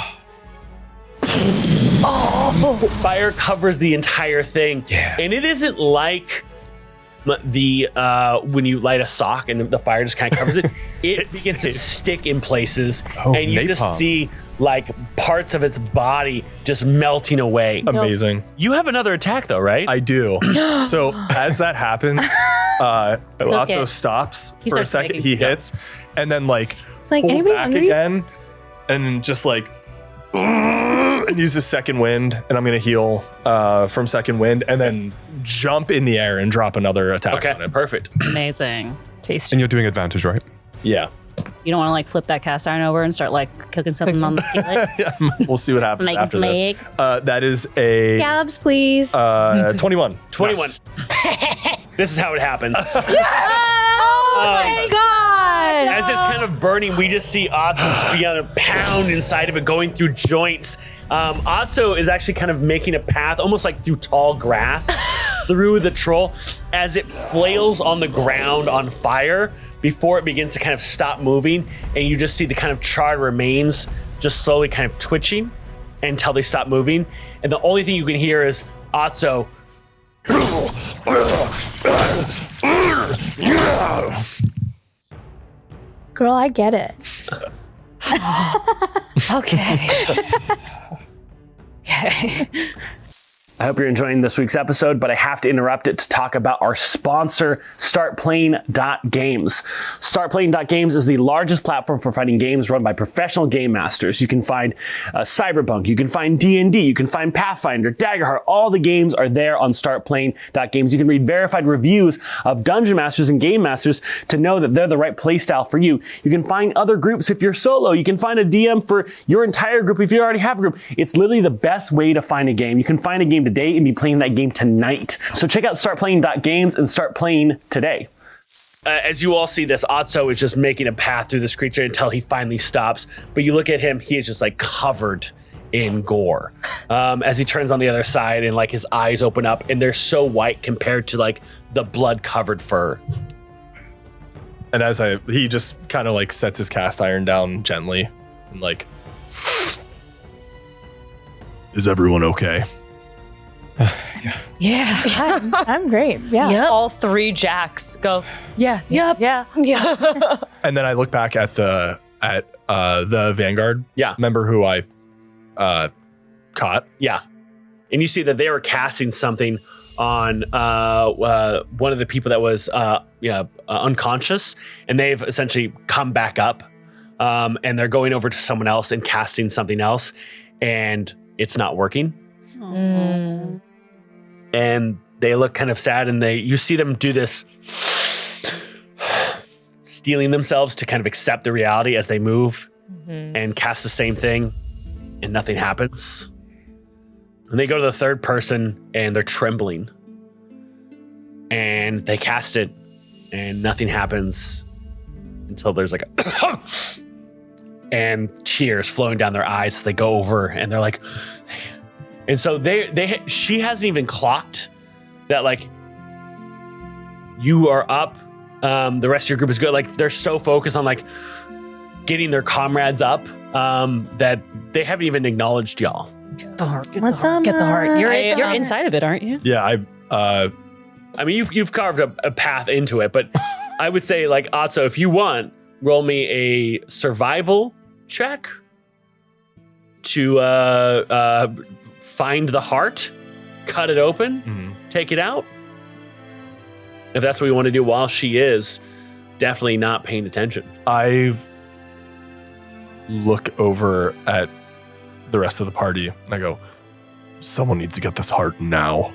fire covers the entire thing. Yeah. And it isn't like when you light a sock and the fire just kind of covers it, it begins to stick in places, and you just napalm. see like parts of its body just melting away. Amazing. You have another attack though, right? I do. So as that happens, Lotso it. stops He for a starts second. making- He hits, and then like like, pulls anybody back hungry? again, and just like and uses second wind, and I'm gonna heal from second wind, and then jump in the air and drop another attack Okay, on him. perfect. Amazing. Tasty. And you're doing advantage, right? Yeah. You don't want to like flip that cast iron over and start like cooking something on the skillet. We'll see what happens Make after some this. egg. That is a Scallops, please. 21. 21. Nice. This is how it happens. oh my god! As it's kind of burning, we just see Otso begin to pound inside of it, going through joints. Otso is actually kind of making a path, almost like through tall grass, through the troll, as it flails on the ground on fire before it begins to kind of stop moving. And you just see the kind of charred remains just slowly kind of twitching until they stop moving. And the only thing you can hear is Otso. Girl, I get it. Okay. Okay. I hope you're enjoying this week's episode, but I have to interrupt it to talk about our sponsor, StartPlaying.games. StartPlaying.games is the largest platform for fighting games run by professional game masters. You can find Cyberpunk, you can find D&D, you can find Pathfinder, Daggerheart. All the games are there on StartPlaying.games. You can read verified reviews of dungeon masters and game masters to know that they're the right playstyle for you. You can find other groups if you're solo. You can find a DM for your entire group if you already have a group. It's literally the best way to find a game. You can find a game today and be playing that game tonight. So check out StartPlaying.games and start playing today. As you all see this, Otso is just making a path through this creature until he finally stops. But you look at him, he is just like covered in gore. As he turns on the other side and like his eyes open up and they're so white compared to like the blood covered fur. And he just kind of like sets his cast iron down gently and like, is everyone okay? Yeah. I'm great. Yeah. All three Jacks go, yeah, yep, yeah. And then I look back at the Vanguard member who I caught. Yeah. And you see that they were casting something on one of the people that was unconscious, and they've essentially come back up, and they're going over to someone else and casting something else, and it's not working. And they look kind of sad, and you see them do this, steeling themselves to kind of accept the reality as they move and cast the same thing, and nothing happens. And they go to the third person, and they're trembling, and they cast it, and nothing happens until there's like a and tears flowing down their eyes as they go over, and they're like. And so she hasn't even clocked that like you are up. The rest of your group is good. Like they're so focused on like getting their comrades up that they haven't even acknowledged y'all. Get the heart. Get What's the heart. up, Get the heart. You're inside of it, aren't you? Yeah, I mean, you've carved a path into it, but I would say like Otso, if you want, roll me a survival check to find the heart, cut it open, take it out. If that's what we want to do while she is definitely not paying attention. I look over at the rest of the party and I go, someone needs to get this heart now.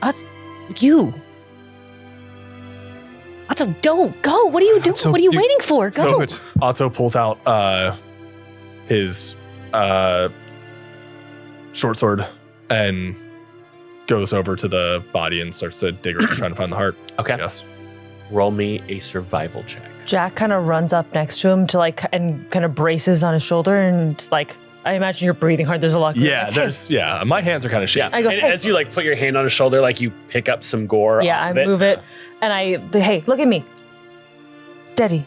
That's you. Otto, don't go. What are you doing? So what are you you- waiting for? Go. So Otto pulls out his short sword and goes over to the body and starts to dig around trying to find the heart. Okay. Yes. Roll me a survival check. Jack kind of runs up next to him to like and kind of braces on his shoulder and like I imagine you're breathing hard. There's a lot. Yeah, Like, my hands are kind of shaking. I go, and hey. as you like put your hand on his shoulder, like you pick up some gore. Yeah, off I of it. move it, and hey, look at me. Steady.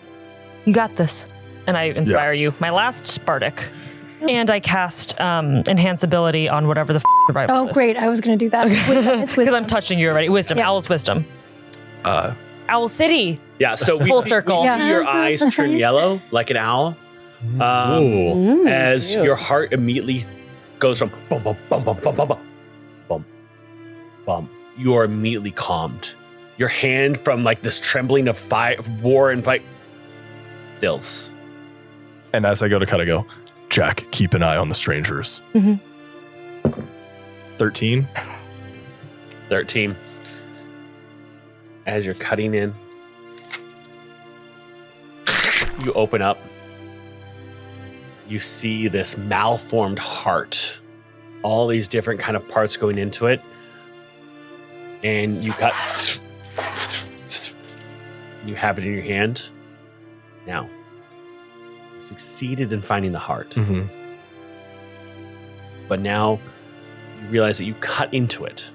You got this. And I inspire you. My last Spartic. And I cast enhance ability on whatever the survival. Oh, great. I was going to do that. It's Because I'm touching you already. Wisdom. Yeah. Owl's wisdom. Owl City. Yeah, so we Full see- circle. we see Yeah. your eyes turn yellow like an owl. As your heart immediately goes from bum bum bum bum bum bum bum bum bum. You are immediately calmed. Your hand from like this trembling of fight, of war and fight, stills. And as I go to cut, I go, Jack, keep an eye on the strangers. 13. 13. As you're cutting in, you open up. You see this malformed heart. All these different kind of parts going into it. And you cut. You have it in your hand. Now, you succeeded in finding the heart. Mm-hmm. But now you realize that you cut into it.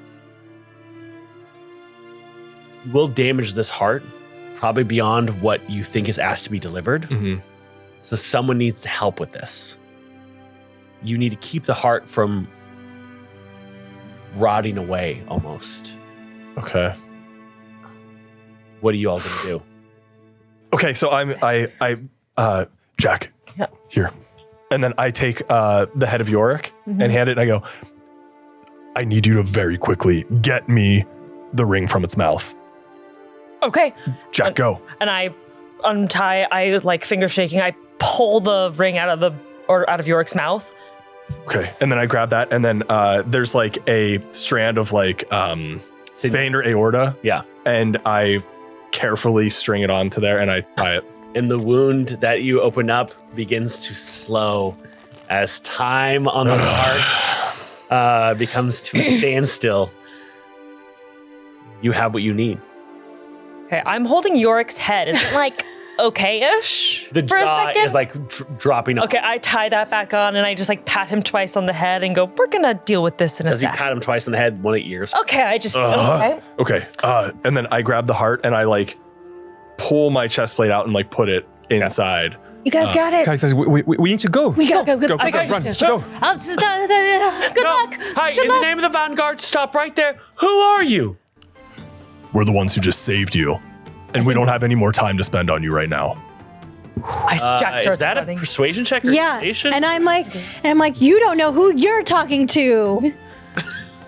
You will damage this heart, probably beyond what you think is asked to be delivered. Mm-hmm. So someone needs to help with this. You need to keep the heart from rotting away almost. Okay. What are you all gonna do? Okay, so Jack, Yeah. here. And then I take the head of Yorick and hand it, and I go, I need you to very quickly get me the ring from its mouth. Okay. Jack, go. And I untie, I like finger shaking, I pull the ring out of Yorick's mouth. Okay, and then I grab that, and then there's like a strand of like vein or aorta, Yeah. and I carefully string it onto there, and I tie it. And the wound that you open up begins to slow as time on the heart becomes to a standstill. You have what you need. Okay, I'm holding Yorick's head. Is it like okay-ish The for a jaw second? is like dropping off. Okay, I tie that back on and I just like pat him twice on the head and go, we're gonna deal with this in a As you sec. pat him twice on the head, one of the ears. Okay, I just, okay. Okay, and then I grab the heart, and I like pull my chest plate out and like put it inside. You guys got it. Guys, we need to go. We gotta go. Go, I got run, it. go. Good luck. Hi, in the name of the Vanguard, stop right there. Who are you? We're the ones who just saved you, and we don't have any more time to spend on you right now. Jack Is starts that running. a persuasion check or Yeah. intimidation? And I'm like, you don't know who you're talking to.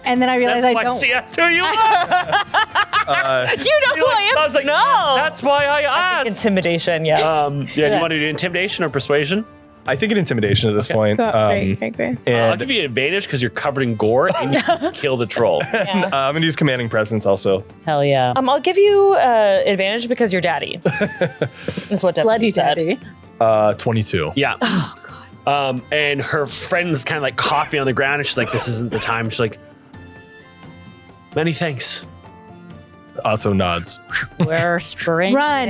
And then I realize That's I why don't. she asked who you are. Do you know who I am? I was like, No. That's why I asked. Intimidation, yeah. Do you want to do intimidation or persuasion? I think an intimidation at this point. Great. I'll And give you an advantage because you're covered in gore and you can kill the troll. I'm gonna use commanding presence also. Hell yeah. I'll give you advantage because you're daddy. Is what Devin Bloody said. daddy. 22. Yeah. Oh god. And her friends kind of like caught me on the ground, and she's like, "This isn't the time." She's like, "Many thanks." Atso nods. We're spring. Run.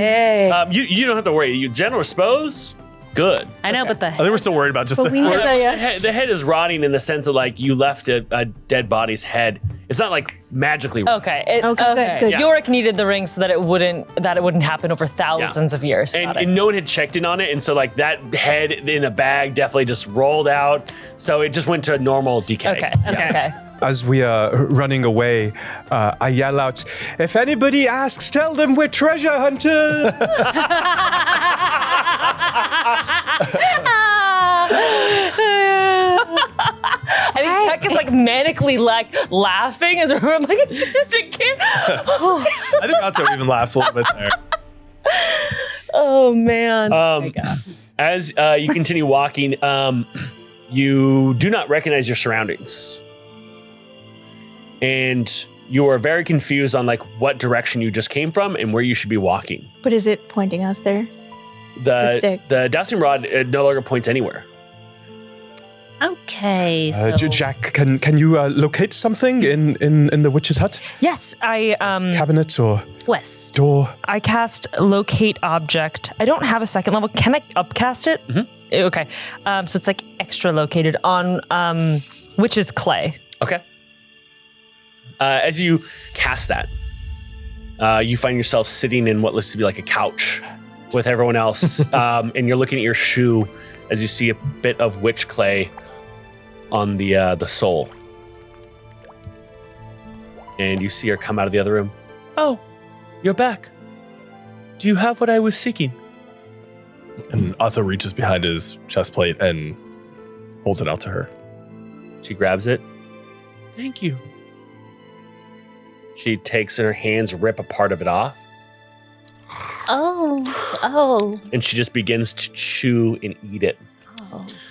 You don't have to worry. You general dispose, good. I know, but the I think we're still worried about just But we the. need The head is rotting in the sense of like you left a dead body's head. It's not like magically. Okay. Good. Yorick needed the ring so that it wouldn't happen over thousands of years. Got it. And no one had checked in on it, and so like that head in a bag definitely just rolled out. So it just went to normal decay. Okay. As we are running away, I yell out, if anybody asks, tell them we're treasure hunters. I think Peck is like manically like laughing as we're like, Mr. Kim. I think Atso even laughs a little bit there. Oh man. As you continue walking, you do not recognize your surroundings. And you are very confused on like what direction you just came from and where you should be walking. But is it pointing us there? The stick. The dowsing rod no longer points anywhere. Okay, so Jack, can you locate something in the witch's hut? Yes, I Cabinet or west. door? I cast locate object. I don't have a second level. Can I upcast it? Mm-hmm. Okay. So it's like extra located on witch's clay. Okay. As you cast that, you find yourself sitting in what looks to be like a couch with everyone else, and you're looking at your shoe as you see a bit of witch clay on the sole. And you see her come out of the other room. Oh, you're back. Do you have what I was seeking? And Otto reaches behind his chest plate and holds it out to her. She grabs it. Thank you. She takes in her hands, rip a part of it off, Oh. and she just begins to chew and eat it.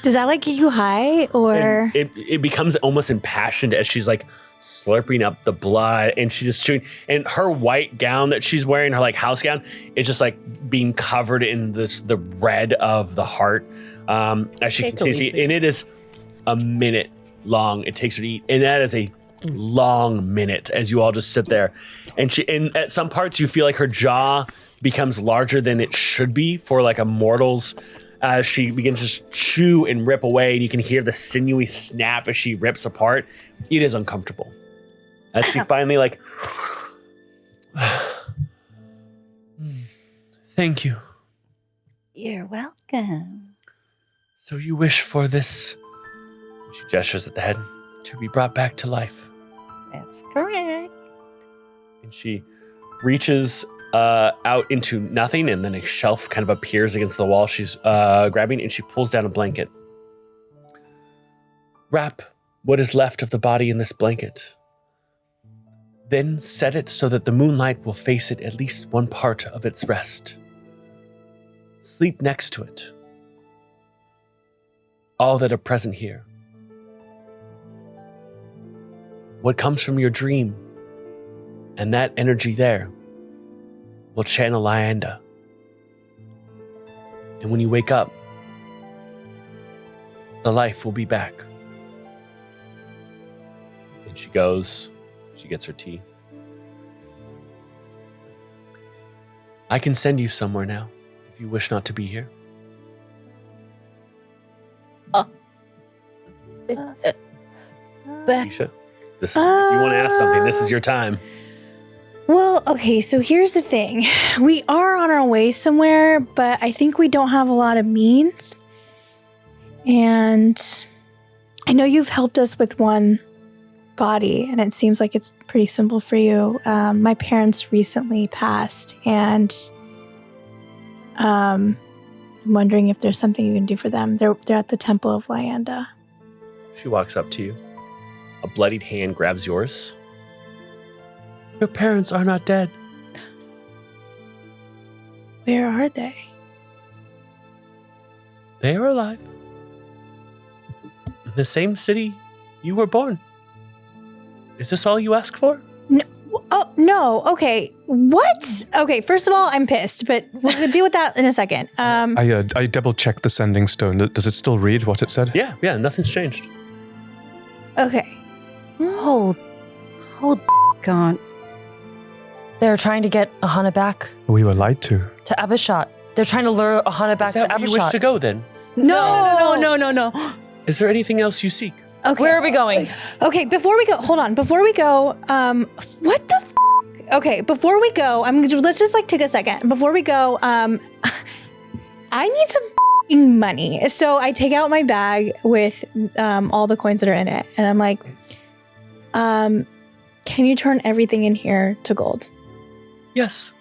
Does that like get you high or? And it becomes almost impassioned as she's like slurping up the blood, and she just chewing. And her white gown that she's wearing, her like house gown, is just like being covered in the red of the heart as she continues to eat. And it is a minute long. It takes her to eat, and that is a long minute as you all just sit there. And at some parts you feel like her jaw becomes larger than it should be for like a mortal's. As she begins to just chew and rip away, and you can hear the sinewy snap as she rips apart. It is uncomfortable. As she finally like, thank you. You're welcome. So you wish for this, she gestures at the head, to be brought back to life. That's correct. And she reaches out into nothing, and then a shelf kind of appears against the wall she's grabbing, and she pulls down a blanket. Wrap what is left of the body in this blanket. Then set it so that the moonlight will face it at least one part of its rest. Sleep next to it. All that are present here. What comes from your dream and that energy there will channel Lyanda. And when you wake up, the life will be back. And she goes, she gets her tea. I can send you somewhere now, if you wish not to be here. Isha, if you want to ask something, this is your time. Well, okay, so here's the thing. We are on our way somewhere, but I think we don't have a lot of means. And I know you've helped us with one body, and it seems like it's pretty simple for you. My parents recently passed, and I'm wondering if there's something you can do for them. They're at the Temple of Lyanda. She walks up to you. A bloodied hand grabs yours. Your parents are not dead. Where are they? They are alive. In the same city you were born. Is this all you ask for? No, oh, no. Okay. What? Okay, first of all, I'm pissed, but we'll deal with that in a second. I double checked the sending stone. Does it still read what it said? Yeah, nothing's changed. Okay. Hold on. They're trying to get Ahana back We were lied to. to Abishot. They're trying to lure Ahana back Is that to where you wish Abishot. to go then? No. Is there anything else you seek? Okay. Where are we going? Okay, before we go, hold on. Before we go, what the f-? Okay, before we go, let's just like take a second. Before we go, I need some f***ing money. So I take out my bag with all the coins that are in it, and I'm like, can you turn everything in here to gold? Yes.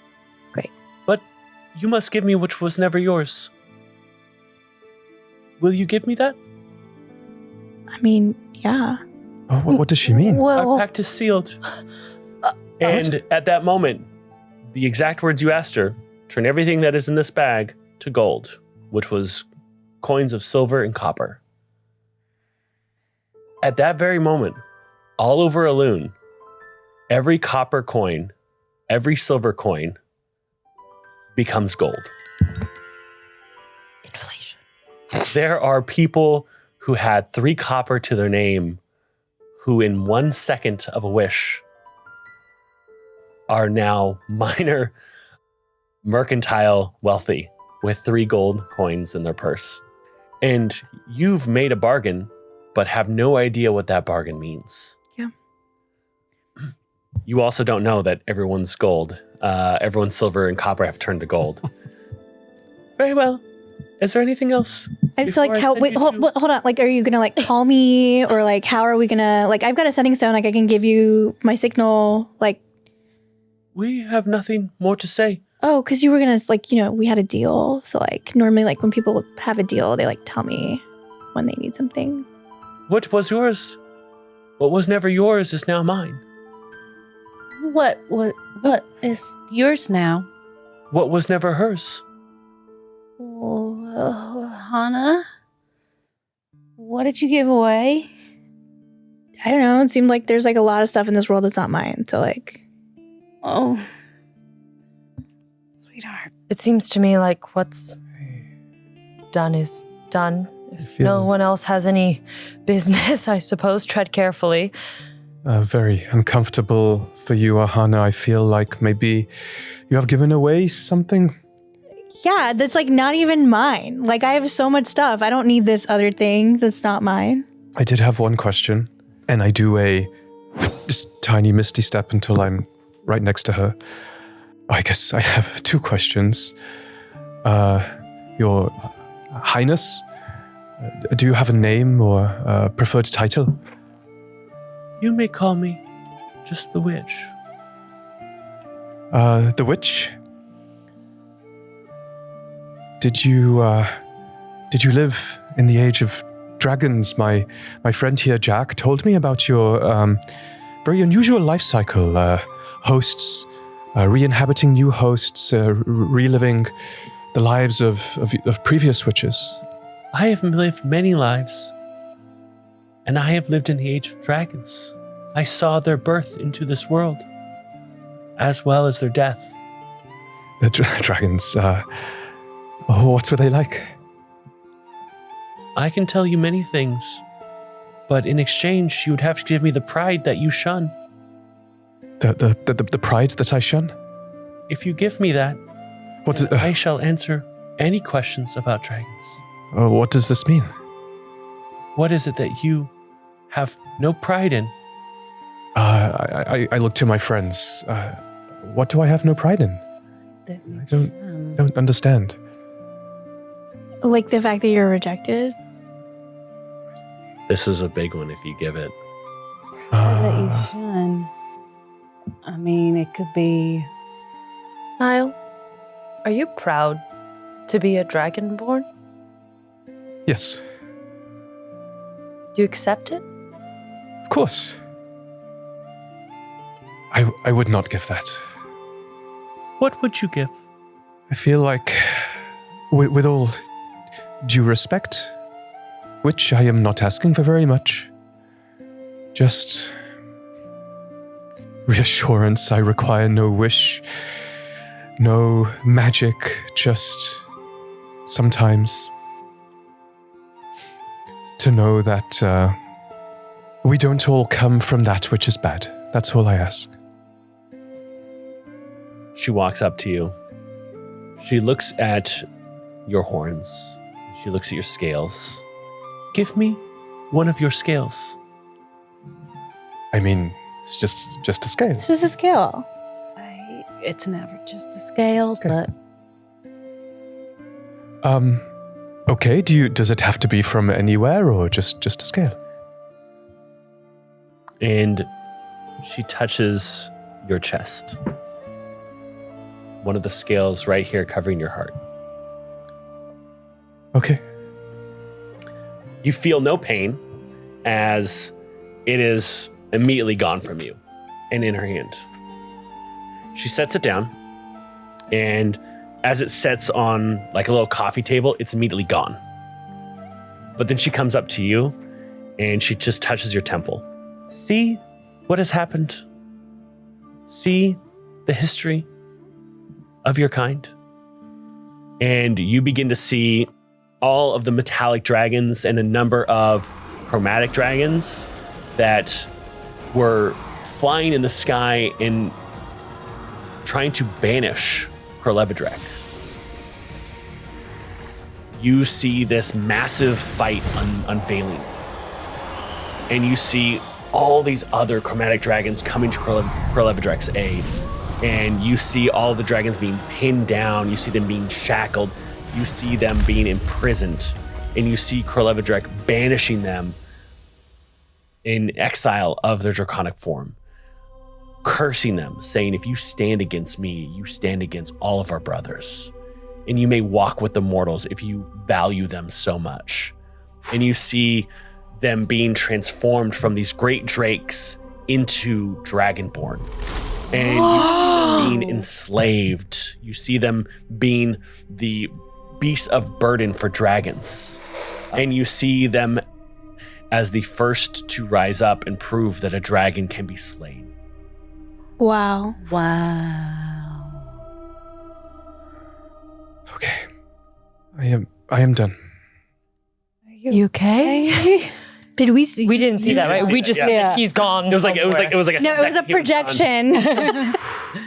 Great. But you must give me which was never yours. Will you give me that? I mean, yeah. Oh, what does she mean? Our pact is sealed. And at that moment, the exact words you asked her, turn everything that is in this bag to gold, which was coins of silver and copper. At that very moment, all over Elune, every copper coin, every silver coin becomes gold. Inflation. There are people who had 3 copper to their name who in 1 second of a wish are now minor mercantile wealthy with 3 gold coins in their purse. And you've made a bargain, but have no idea what that bargain means. Yeah. You also don't know that everyone's gold, everyone's silver and copper have turned to gold. Very well. Is there anything else? I'm so like, before I how, send wait, you hold, to- hold on. Like, are you gonna like call me or like, how are we gonna like? I've got a setting stone. Like, I can give you my signal. Like, We have nothing more to say. oh, because you were gonna like, we had a deal. So like, normally like when people have a deal, they like tell me when they need something. What was yours? What was never yours is now mine. What is yours now? What was never hers? Oh, Hannah? What did you give away? I don't know. It seemed like there's like a lot of stuff in this world that's not mine. So like, Oh, sweetheart. It seems to me like what's done is done. If no one else has any business, I suppose, tread carefully. Very uncomfortable for you, Ahana. I feel like maybe you have given away something. yeah, that's like not even mine. Like, I have so much stuff. I don't need this other thing that's not mine. I did have one question, and I do a just tiny misty step until I'm right next to her. I guess I have two questions. Your Highness, do you have a name or a preferred title? You may call me just the witch. The witch? Did you live in the age of dragons? My friend here, Jack, told me about your very unusual life cycle. Hosts, re-inhabiting new hosts, reliving the lives of previous witches. I have lived many lives, and I have lived in the age of dragons. I saw their birth into this world, as well as their death. The dragons, what were they like? I can tell you many things, but in exchange, you would have to give me the pride that you shun. The pride that I shun? If you give me that, What, I shall answer any questions about dragons. what does this mean? What is it that you have no pride in? I look to my friends. What do I have no pride in? I don't understand. Like the fact that you're rejected. This is a big one if you give it. That you shun. I mean, it could be. Niall, are you proud to be a dragonborn? Yes, Do you accept it? of course. I would not give that. What would you give? I feel like, with all due respect, which I am not asking for very much, just reassurance. I require no wish, no magic, just sometimes to know that we don't all come from that which is bad. That's all I ask. She walks up to you. She looks at your horns. She looks at your scales. Give me one of your scales. I mean, it's just a scale. It's just a scale. It's never just a scale, Okay. but Okay, does it have to be from anywhere or just a scale? And she touches your chest. One of the scales right here covering your heart. Okay. You feel no pain as it is immediately gone from you and in her hand. She sets it down, and as it sets on like a little coffee table, it's immediately gone. But then she comes up to you and she just touches your temple. See what has happened. See the history of your kind. And you begin to see all of the metallic dragons and a number of chromatic dragons that were flying in the sky and trying to banish Korlevidrek. You see this massive fight unveiling. And you see all these other chromatic dragons coming to Korlevidrek's aid. And you see all the dragons being pinned down. You see them being shackled. you see them being imprisoned, and you see Korlevidrek banishing them in exile of their draconic form, cursing them, saying, if you stand against me, you stand against all of our brothers, and you may walk with the mortals if you value them so much. And you see them being transformed from these great drakes into dragonborn. And you see them being enslaved. You see them being the beasts of burden for dragons. And you see them as the first to rise up and prove that a dragon can be slain. Wow. Wow. Okay. I am done. You okay? Did we see? We didn't see that, right? We just Yeah. he's gone. It was like No, it was a second he was gone. projection.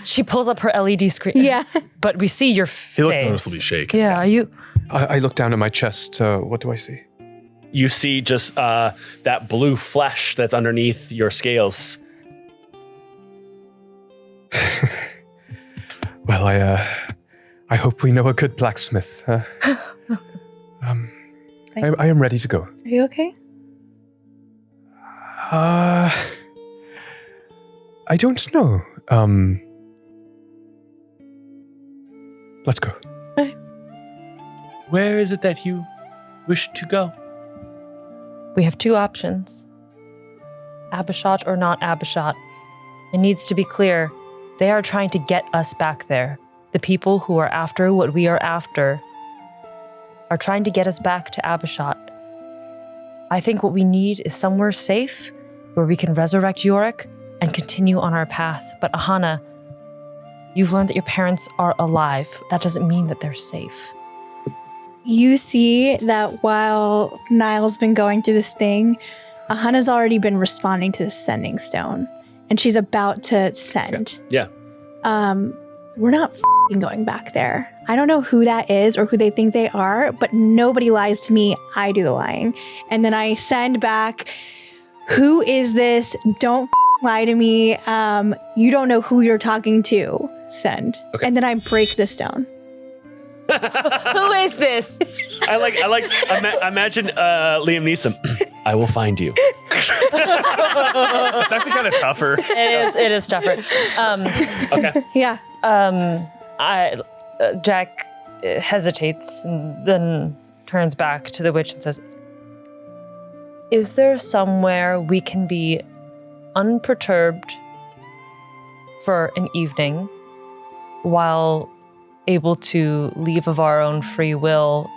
She pulls up her LED screen. Yeah. But we see your face. He looks noticeably shaken. Yeah, are you? I look down at my chest. What do I see? You see just that blue flesh that's underneath your scales. Well, I hope we know a good blacksmith. I am ready to go. Are you okay? I don't know. Let's go. Where is it that you wish to go? We have two options. Abishot or not Abishot. It needs to be clear. They are trying to get us back there. The people who are after what we are after are trying to get us back to Abishot. I think what we need is somewhere safe where we can resurrect Yorick and continue on our path. But Ahana, you've learned that your parents are alive. That doesn't mean that they're safe. You see that while Niall's been going through this thing, Ahana's already been responding to the sending stone, and she's about to send. Yeah. We're not going back there. I don't know who that is or who they think they are, but nobody lies to me. I do the lying. And then I send back, who is this? Don't lie to me. You don't know who you're talking to. Send. Okay. And then I break the stone. Who is this? Imagine Liam Neeson. I will find you. It's actually kind of tougher. It is tougher. Okay. Yeah. Jack hesitates and then turns back to the witch and says, is there somewhere we can be unperturbed for an evening while able to leave of our own free will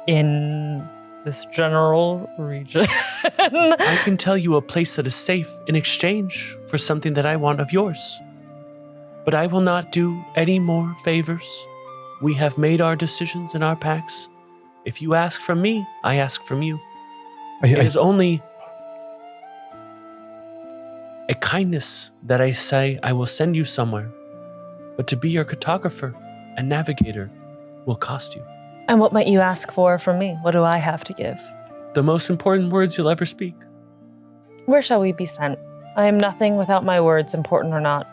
in this general region? I can tell you a place that is safe in exchange for something that I want of yours. But I will not do any more favors. We have made our decisions and our pacts. If you ask from me, I ask from you. It is only a kindness that I say I will send you somewhere. But to be your cartographer and navigator will cost you. And what might you ask for from me? What do I have to give? The most important words you'll ever speak. Where shall we be sent? I am nothing without my words, important or not.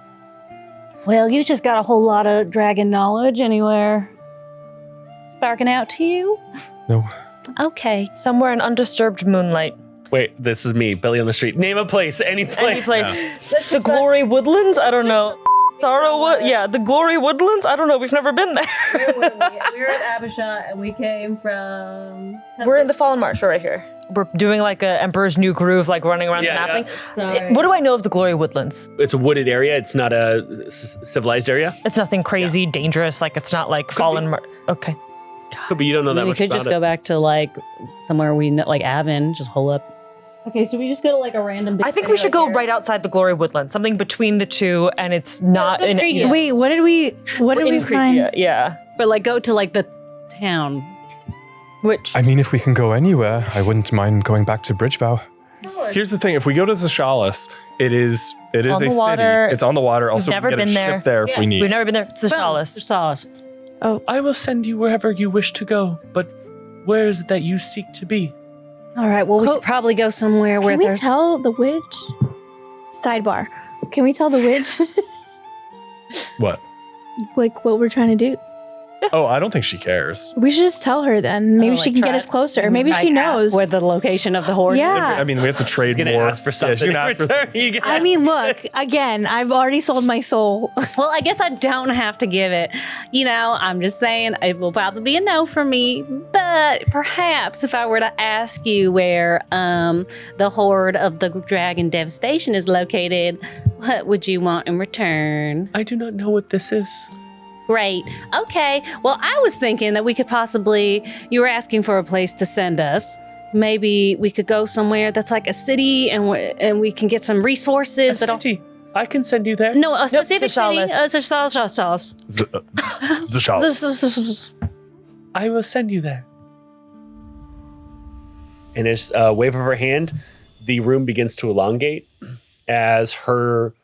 Well, you just got a whole lot of dragon knowledge anywhere sparking out to you? No. Okay. Somewhere in undisturbed moonlight. Wait, this is me, Billy on the street. Name a place, any place. Any place. The Glory Woodlands? I don't know. Sorrow Wood? Yeah, the Glory Woodlands? I don't know. We've never been there. Where were we? We were at Abishot and we came from... We're in the Fallen Marsh right here. We're doing like a Emperor's New Groove, like running around the map thing. Sorry. What do I know of the Glory Woodlands? It's a wooded area. It's not a civilized area. It's nothing crazy, dangerous. Like it's not like Fallen Marsh. Okay. But you don't know that We much could about just it. go back to like somewhere we know, like Avon, just hole up. Okay, so we just go to like a random big I think city, we should like, go here. right outside the Glory Woodlands, something between the two, and it's not Let's go in. Credia. Yeah. Wait, what did we In find? Credia, yeah. But like go to like the town. Which I mean, if we can go anywhere, I wouldn't mind going back to Bridgevow. Here's the thing: if we go to Zashalis, it is On a the city. water. It's on the water. Also, never we can get been a there. ship there if we need. we've never been there. It's the Chalice. Sauce. I will send you wherever you wish to go, but where is it that you seek to be? All right. Well, we should probably go somewhere where Can we there's. tell the witch? Sidebar. Can we tell the witch What? like what we're trying to do? Oh, I don't think she cares. We should just tell her then. Maybe she can try get us it. closer. Maybe she knows. where the location of the horde is. Yeah. I mean, we have to trade Gonna more. ask for something she's gonna in ask for return. You get- I mean, look, again, I've already sold my soul. Well, I guess I don't have to give it. You know, I'm just saying it will probably be a no for me. But perhaps if I were to ask you where the horde of the dragon devastation is located, what would you want in return? I do not know what this is. Great. Okay. Well, I was thinking that we could possibly, you were asking for a place to send us. Maybe we could go somewhere that's like a city and we can get some resources. City. I can send you there. No, a specific city. Zashalis. Zashalis. I will send you there. And as a wave of her hand, the room begins to elongate as her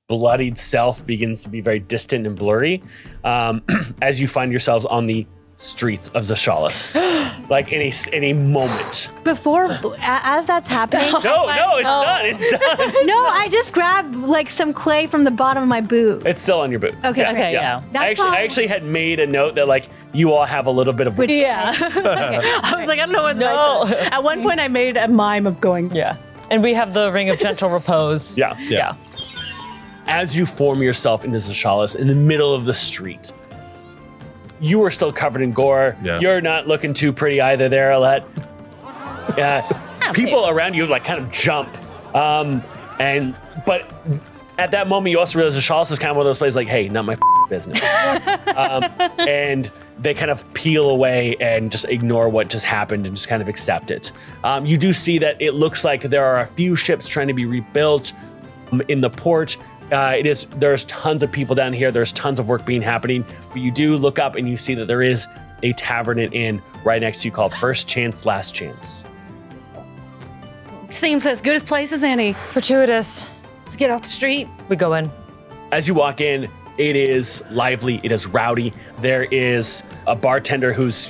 bloodied self begins to be very distant and blurry as you find yourselves on the streets of Zashalis. Like in a moment. Before, as that's happening. No, it's done. It's done. No, I just grabbed like some clay from the bottom of my boot. It's still on your boot. Okay, Okay, yeah. I actually had made a note that like you all have a little bit of Yeah. I was like, I don't know what no. At one point I made a mime of going, Yeah. And we have the ring of gentle repose. Yeah. As you form yourself into Zashalis in the middle of the street, you are still covered in gore. Yeah. You're not looking too pretty either there, Alette. People around you like kind of jump. But at that moment, you also realize Zashalis is kind of one of those places like, hey, not my business. And they kind of peel away and just ignore what just happened and just kind of accept it. You do see that it looks like there are a few ships trying to be rebuilt in the port. There's tons of people down here. There's tons of work being happening. But you do look up and you see that there is a tavern and inn right next to you called First Chance, Last Chance. seems as good a place as any. Fortuitous. Let's get off the street. We go in. As you walk in, it is lively, it is rowdy. There is a bartender who's,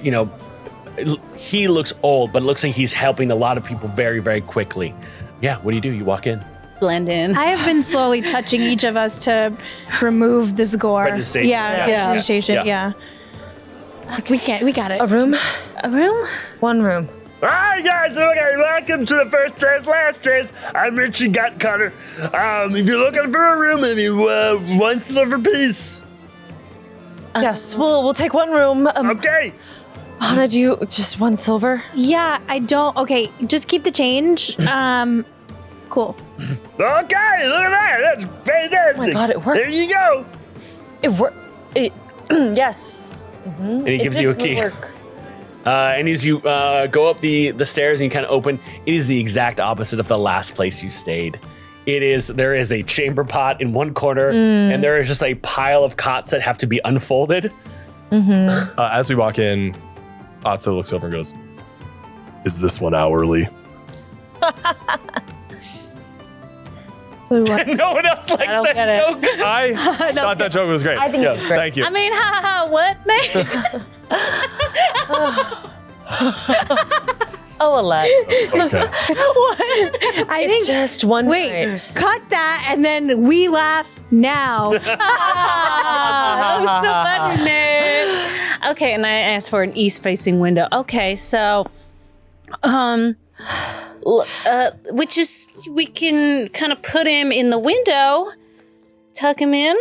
he looks old, but it looks like he's helping a lot of people very, very quickly. Yeah, what do? You walk in. Blend in. I have been slowly touching each of us to remove this gore. Registration. Yeah. Registration, yeah. We got it. A room? A room? One room. Hi guys, okay, welcome to the First Chance, Last Chance. I'm Richie Gut Cutter. If you're looking for a room, maybe one silver piece. Yes, we'll take one room. Okay. Hannah, do you just one silver? Yeah, I don't. Okay, just keep the change. Cool. Okay, look at that. That's fantastic. Oh my God, it worked. There you go. It worked. Yes. And he gives you a key. And as you go up the stairs and you kind of open, it is the exact opposite of the last place you stayed. There is a chamber pot in one corner, and there is just a pile of cots that have to be unfolded. As we walk in, Atso looks over and goes, "Is this one hourly?" No one else likes that joke. I thought that joke was great. I think it's great. Thank you. I mean, what, man? Oh, Alette. Okay. I It's think. just one Wait, night. cut that, and then we laugh now. That was so funny, man. Okay, and I asked for an east-facing window. Okay, so, we can kind of put him in the window, tuck him in.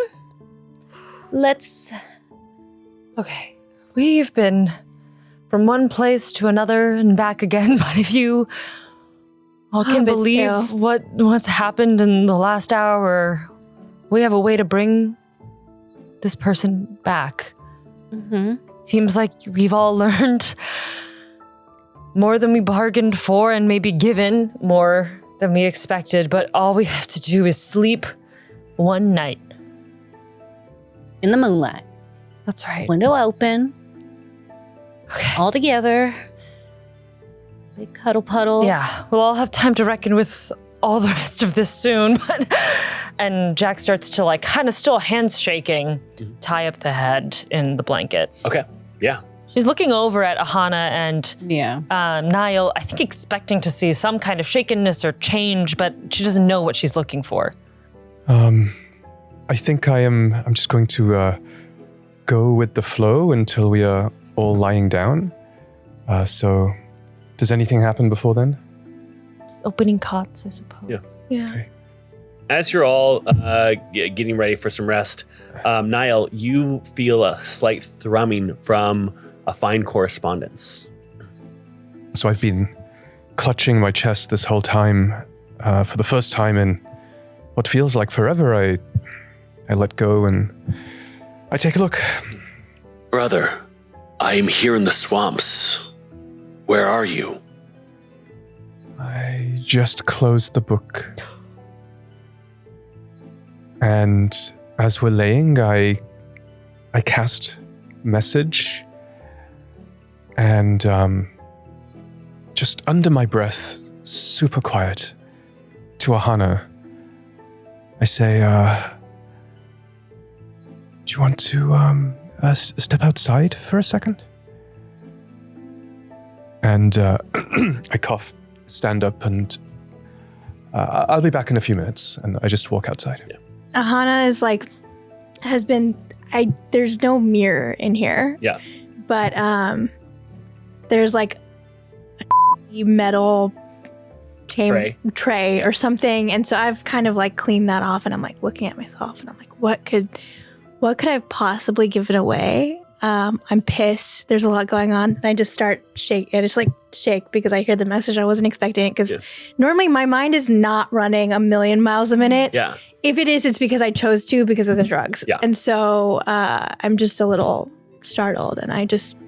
Okay. We've been from one place to another and back again, but if you all can but believe still. what's happened in the last hour, we have a way to bring this person back. Seems like we've all learned more than we bargained for and maybe given more than we expected, but all we have to do is sleep one night. In the moonlight. That's right. Window open. Okay. All together. Big cuddle puddle. Yeah, we'll all have time to reckon with all the rest of this soon. And Jack starts to kind of still hands shaking, tie up the head in the blanket. Okay, yeah. She's looking over at Ahana and Yeah. Niall, I think expecting to see some kind of shakenness or change, but she doesn't know what she's looking for. I think I'm just going to go with the flow until we are all lying down. So, does anything happen before then? Just opening cots, I suppose. Yeah. Yeah. Okay. As you're all getting ready for some rest, Niall, you feel a slight thrumming from a fine correspondence. So I've been clutching my chest this whole time. For the first time in what feels like forever, I let go and I take a look. Brother, I am here in the swamps. Where are you? I just closed the book. And as we're laying, I cast message and just under my breath, super quiet, to Ahana, I say, do you want to step outside for a second? And I cough, stand up, and I'll be back in a few minutes. And I just walk outside. Yeah. Ahana is like, there's no mirror in here. Yeah. But there's like a metal tray or something. And so I've kind of like cleaned that off and I'm like looking at myself and I'm like, what could I have possibly given away? I'm pissed. There's a lot going on. And I just start shake. I just like shake because I hear the message. I wasn't expecting it because normally my mind is not running a million miles a minute. Yeah. If it is, it's because I chose to because of the drugs. Yeah. And so I'm just a little startled and I just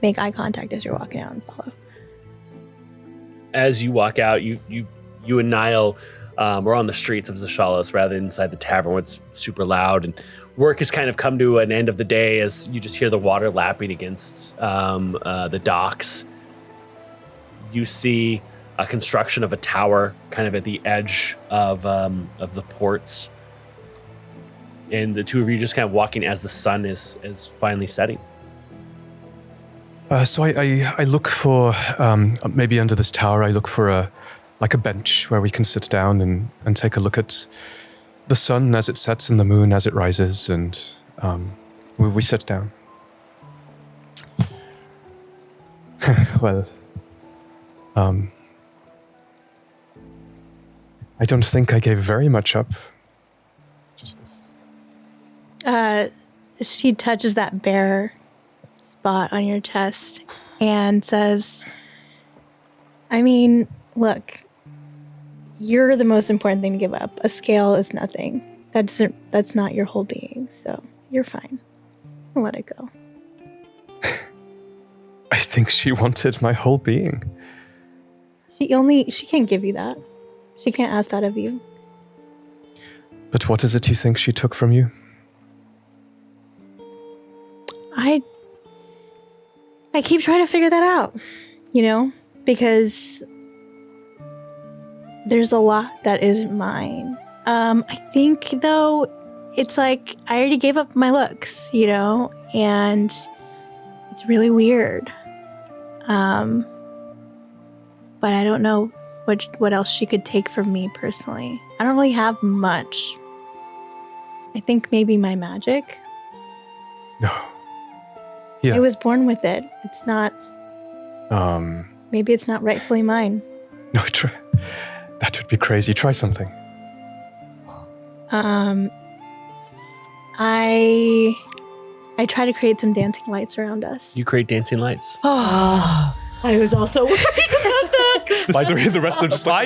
make eye contact as you're walking out and follow. As you walk out, you and Niall were on the streets of Zashalas rather than inside the tavern where it's super loud and work has kind of come to an end of the day as you just hear the water lapping against the docks. You see a construction of a tower kind of at the edge of the ports. And the two of you just kind of walking as the sun is finally setting. So I look for, maybe under this tower, I look for a bench where we can sit down and take a look at the sun as it sets and the moon as it rises, and we sit down. Well, I don't think I gave very much up. Just this. She touches that bare spot on your chest and says, I mean, look, you're the most important thing to give up. A scale is nothing. That's not your whole being, so you're fine. I'll let it go. I think she wanted my whole being. She can't give you that. She can't ask that of you. But what is it you think she took from you? I keep trying to figure that out, because there's a lot that isn't mine. I think, though, it's like I already gave up my looks, and it's really weird. But I don't know what else she could take from me personally. I don't really have much. I think maybe my magic. No. Yeah. I was born with it. It's not. Maybe it's not rightfully mine. No, that would be crazy. Try something. I try to create some dancing lights around us. You create dancing lights. I was also worried about that. By the rest of them just My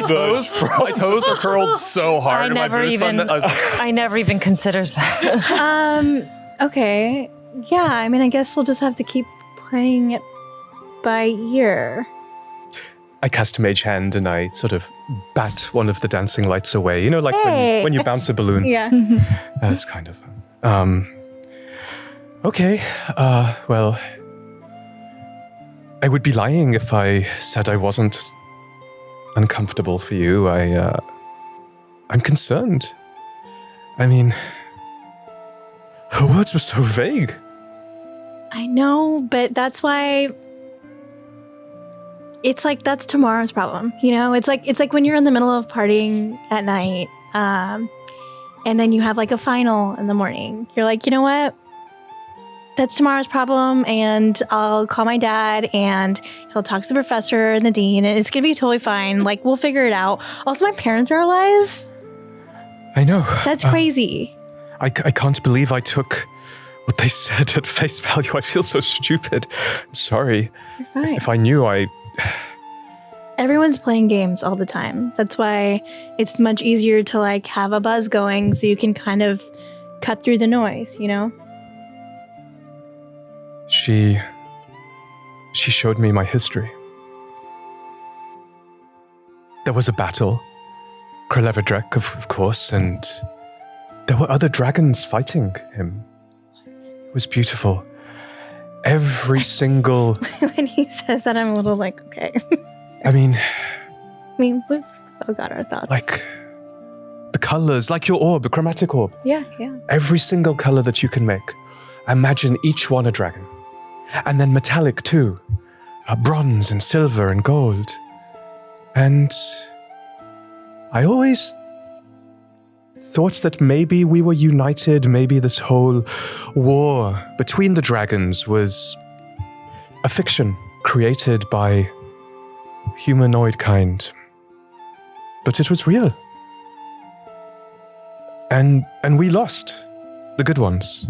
toes are curled so hard. I never even considered that. Okay. Yeah, I mean, I guess we'll just have to keep playing it by ear. I cast Mage Hand and I sort of bat one of the dancing lights away. Like when you bounce a balloon. Yeah. That's kind of fun. Okay. Well, I would be lying if I said I wasn't uncomfortable for you. I'm concerned. I mean, her words were so vague. I know, but that's why it's like that's tomorrow's problem. It's like when you're in the middle of partying at night, and then you have like a final in the morning. You're like, you know what? that's tomorrow's problem, and I'll call my dad, and he'll talk to the professor and the dean. It's gonna be totally fine. Like, we'll figure it out. Also, my parents are alive. I know. That's crazy. I can't believe I took what they said at face value. I feel so stupid. I'm sorry. You're fine. If I knew, Everyone's playing games all the time. That's why it's much easier to like have a buzz going so you can kind of cut through the noise, you know? She showed me my history. There was a battle, Krelevedrek, of course, and there were other dragons fighting him. It was beautiful. Every single... When he says that, I'm a little like, okay. I mean, we've all got our thoughts. like the colors, like your orb, the chromatic orb. Yeah. Every single color that you can make. Imagine each one a dragon. And then metallic too. Bronze and silver and gold. And I always thought that maybe we were united, maybe this whole war between the dragons was a fiction created by humanoid kind. But it was real. And we lost, the good ones.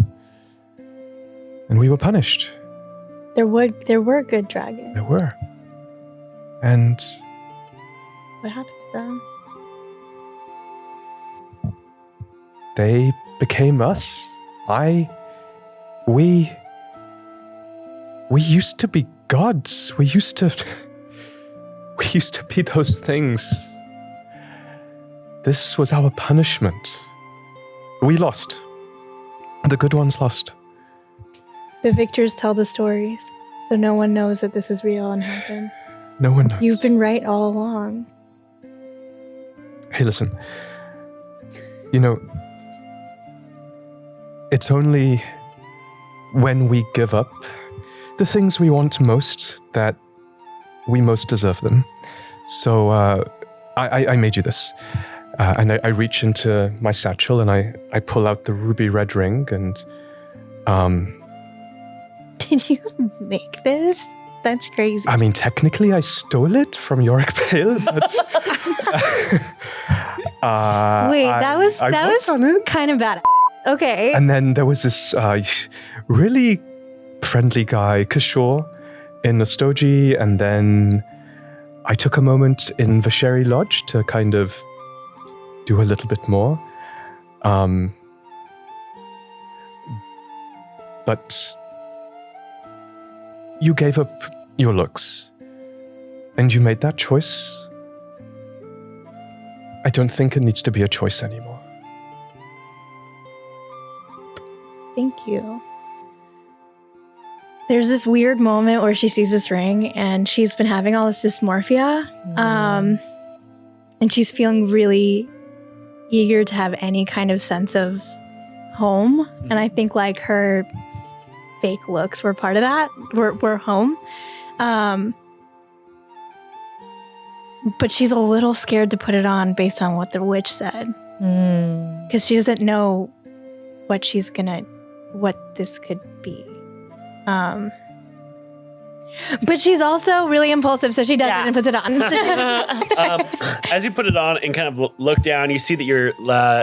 And we were punished. There were good dragons. There were. And What happened to them? they became us. We used to be gods. We used to be those things. This was our punishment. We lost. The good ones lost. The victors tell the stories, so no one knows that this is real and happened. No one knows. You've been right all along. Hey, listen. You know, it's only when we give up the things we want most that we most deserve them. So I made you this. And I reach into my satchel and I pull out the ruby red ring and Did you make this? That's crazy. I mean, technically I stole it from Yorick Pale, but Wait, that was worked on it. kind of bad. Okay. And then there was this really friendly guy, Kishore, in Nostoji, and then I took a moment in Vasheri Lodge to kind of do a little bit more. But you gave up your looks, and you made that choice. I don't think it needs to be a choice anymore. Thank you. There's this weird moment where she sees this ring and she's been having all this dysmorphia. And she's feeling really eager to have any kind of sense of home. And I think like her fake looks were part of that. Were home. But she's a little scared to put it on based on what the witch said. Because she doesn't know what this could be. But she's also really impulsive, so she does it and puts it on. As you put it on and kind of look down, you see that it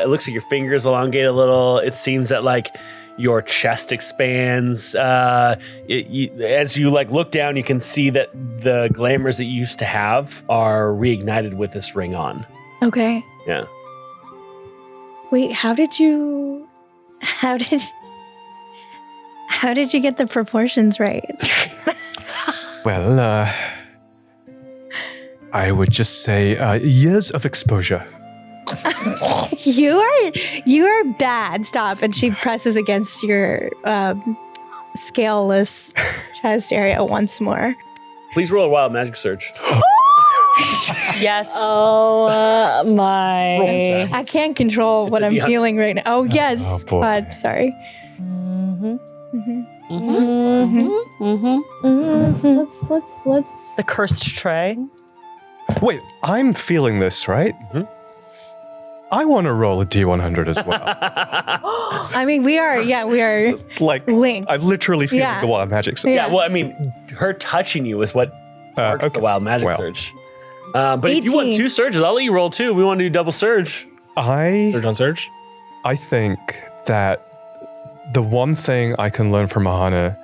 looks like your fingers elongate a little. It seems that like your chest expands. As you like look down, you can see that the glamours that you used to have are reignited with this ring on. Okay. Yeah. Wait, how did you get the proportions right? Well, I would just say years of exposure. You are bad. Stop. And she presses against your scaleless chest area once more. Please roll a wild magic search. Yes. Oh my. I can't control what I'm feeling right now. Oh, yes. Oh, boy. God, sorry. Let's. The cursed tray. Wait, I'm feeling this, right? I want to roll a D100 as well. I mean, we are Like, linked. I literally feel Yeah. the wild magic. So. Yeah, well, I mean, her touching you is what marks the wild magic surge. But if you want 18. 2 surges, I'll let you roll 2. We want to do double surge. Surge on surge? I think that the one thing I can learn from Ahana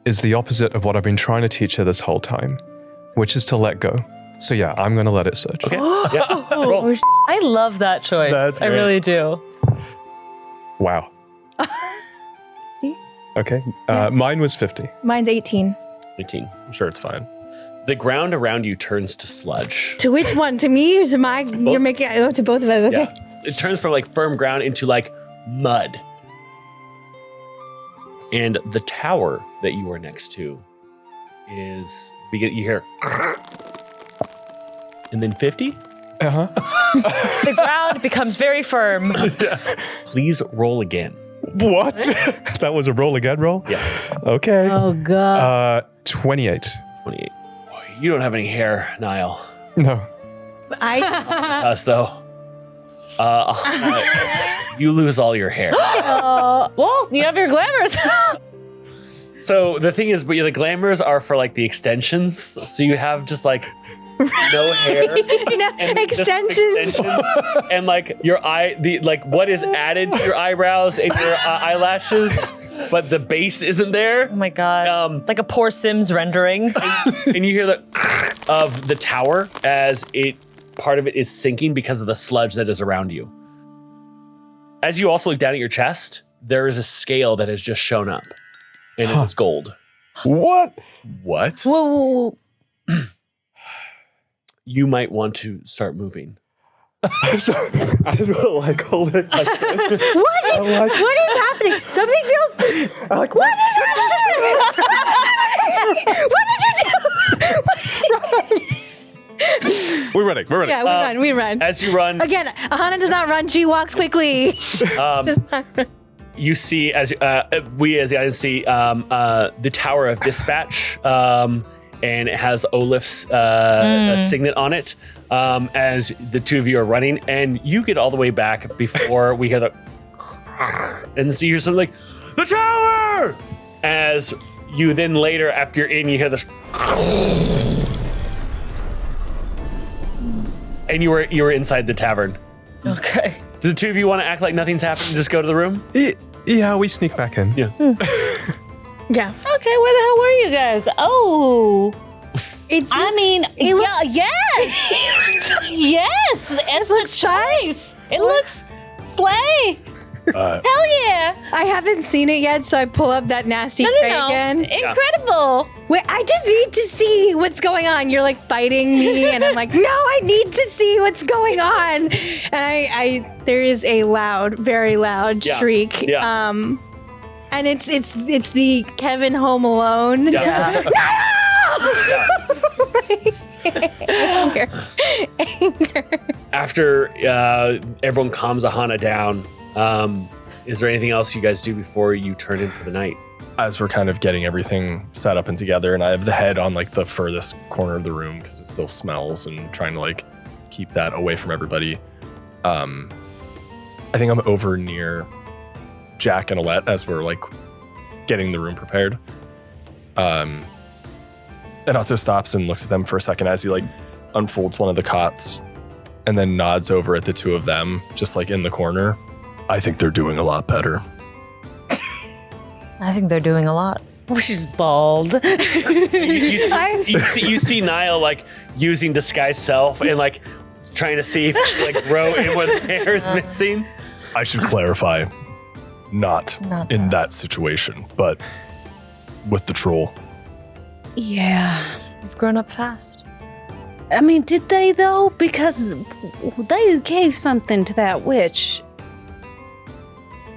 is the opposite of what I've been trying to teach her this whole time, which is to let go. So yeah, I'm going to let it surge. Okay. Yeah. Roll. I love that choice. That's I great. really do. Wow. Okay. Mine was 50. Mine's 18. 18. I'm sure it's fine. The ground around you turns to sludge. To which one? To me or to my? You're making to both of us. Okay. Yeah. It turns from like firm ground into like mud. And the tower that you are next to is, you hear, and then 50. The ground becomes very firm. Please roll again. What? That was a roll again roll? Yeah. Okay. Oh, God. 28. 28. Boy, you don't have any hair, Niall. No. I Us though. You lose all your hair. Well, you have your glamours. So the thing is, but the glamours are for like the extensions. So you have just like no hair. And just extensions. and like your eye, what is added to your eyebrows and your eyelashes, but the base isn't there. Oh my God. Like a poor Sims rendering. And you hear the of the tower as part of it is sinking because of the sludge that is around you. As you also look down at your chest, there is a scale that has just shown up, and it is gold. What? What? Whoa. You might want to start moving. So, I just will like hold it like this. What is happening? Something feels. What is happening? What did you do? We're running. Yeah, we run. As you run, Again, Ahana does not run. She walks quickly. you see, we as the audience see the Tower of Dispatch, and it has Olaf's signet on it. As the two of you are running, and you get all the way back before we hear the, and so you're something like, the tower! As you then later, after you're in, you hear this, and you were inside the tavern. Okay. Do the two of you want to act like nothing's happened and just go to the room? Yeah, we sneak back in. Yeah. Yeah. Okay, where the hell were you guys? Oh. It's. I mean, yes. Yes, it's the choice. It looks slay. Hell yeah. I haven't seen it yet, so I pull up that nasty tray again. Incredible. Wait, I just need to see what's going on. You're like fighting me, and I'm like, no, I need to see what's going on. And there is a loud, very loud shriek. Yeah. And it's the Kevin Home Alone. Yeah. Anger. After everyone calms Ahana down, is there anything else you guys do before you turn in for the night? As we're kind of getting everything set up and together, and I have the head on like the furthest corner of the room because it still smells, and trying to like keep that away from everybody. I think I'm over near Jack and Alette as we're like getting the room prepared. And Otto stops and looks at them for a second as he like unfolds one of the cots and then nods over at the two of them, just like in the corner. I think they're doing a lot better. I think they're doing a lot. Oh, she's bald. You see Niall like using disguise self and like trying to see if he can, like grow in where the hair is missing. I should clarify, not in that. that situation, but with the troll. Yeah. We've grown up fast. I mean, did they though? Because they gave something to that witch.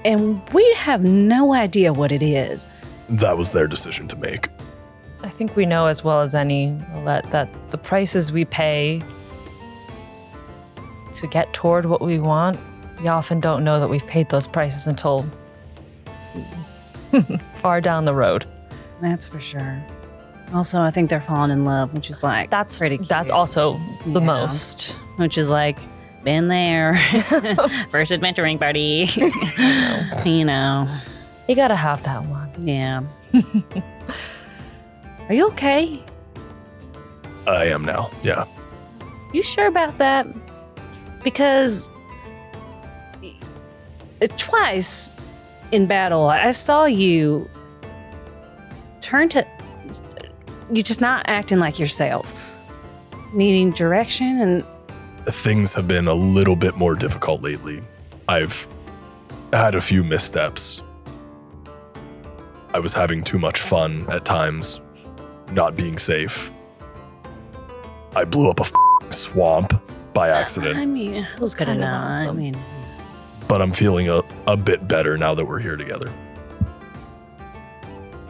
And we have no idea what it is. That was their decision to make. I think we know as well as any, Alette, that the prices we pay to get toward what we want, we often don't know that we've paid those prices until far down the road. That's for sure. Also, I think they're falling in love, which is like That's pretty cute. That's also the Yeah. most. Which is like, Been there. First adventuring party. You know. You gotta have that one. Yeah. Are you okay? I am now. Yeah. You sure about that? Because twice in battle, I saw you turn to... You're just not acting like yourself. Needing direction and... Things have been a little bit more difficult lately. I've had a few missteps. I was having too much fun at times, not being safe. I blew up a swamp by accident. I mean, it was Good kind of enough. I mean... But I'm feeling a bit better now that we're here together.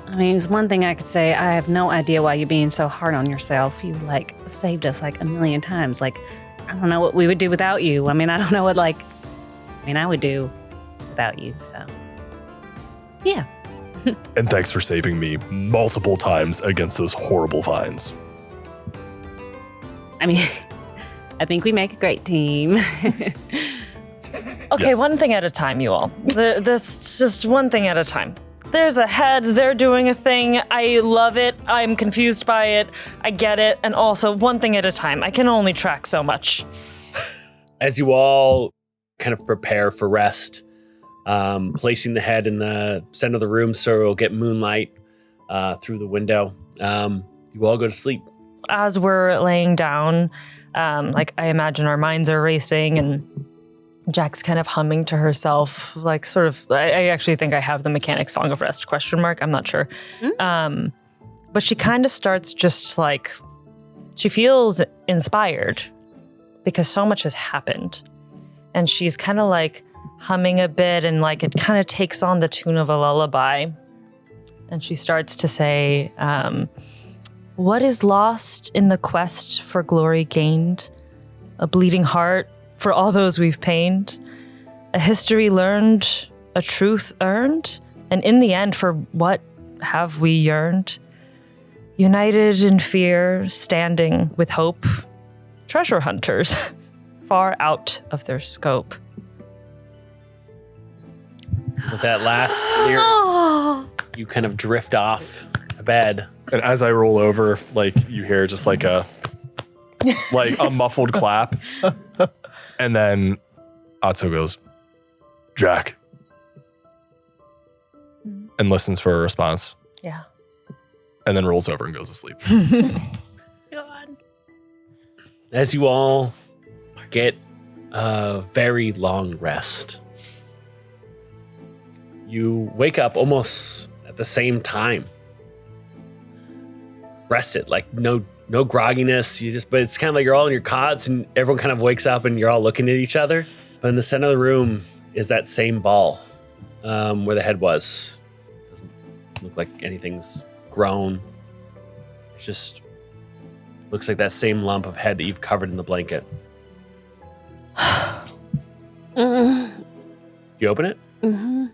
I mean, it's one thing I could say. I have no idea why you're being so hard on yourself. You, like, saved us, like, a million times. Like, I don't know what we would do without you. I mean, I don't know what, like... I would do without you, so... Yeah. And thanks for saving me multiple times against those horrible vines. I mean, I think we make a great team. Okay, Yes. one thing at a time, you all. This just one thing at a time. There's a head, they're doing a thing. I love it. I'm confused by it. I get it. And also, one thing at a time. I can only track so much. As you all kind of prepare for rest, placing the head in the center of the room so it'll get moonlight through the window, you all go to sleep. As we're laying down, like I imagine our minds are racing and Jack's kind of humming to herself, like sort of, I actually think I have the mechanic Song of Rest ? I'm not sure. But she kind of starts just like, she feels inspired because so much has happened. And she's kind of like humming a bit and like it kind of takes on the tune of a lullaby. And she starts to say, what is lost in the quest for glory gained? A bleeding heart for all those we've pained, a history learned, a truth earned, and in the end, for what have we yearned? United in fear, standing with hope, treasure hunters, far out of their scope. With that last lyric, you kind of drift off to bed. And as I roll over, like you hear just like a muffled clap. And then Atso goes, Jack. And listens for a response. Yeah. And then rolls over and goes to sleep. As you all get a very long rest, you wake up almost at the same time. Rested, like no grogginess. But it's kind of like you're all in your cots and everyone kind of wakes up and you're all looking at each other. But in the center of the room is that same ball where the head was. Doesn't look like anything's grown. It just looks like that same lump of head that you've covered in the blanket. You open it? Mm-hmm.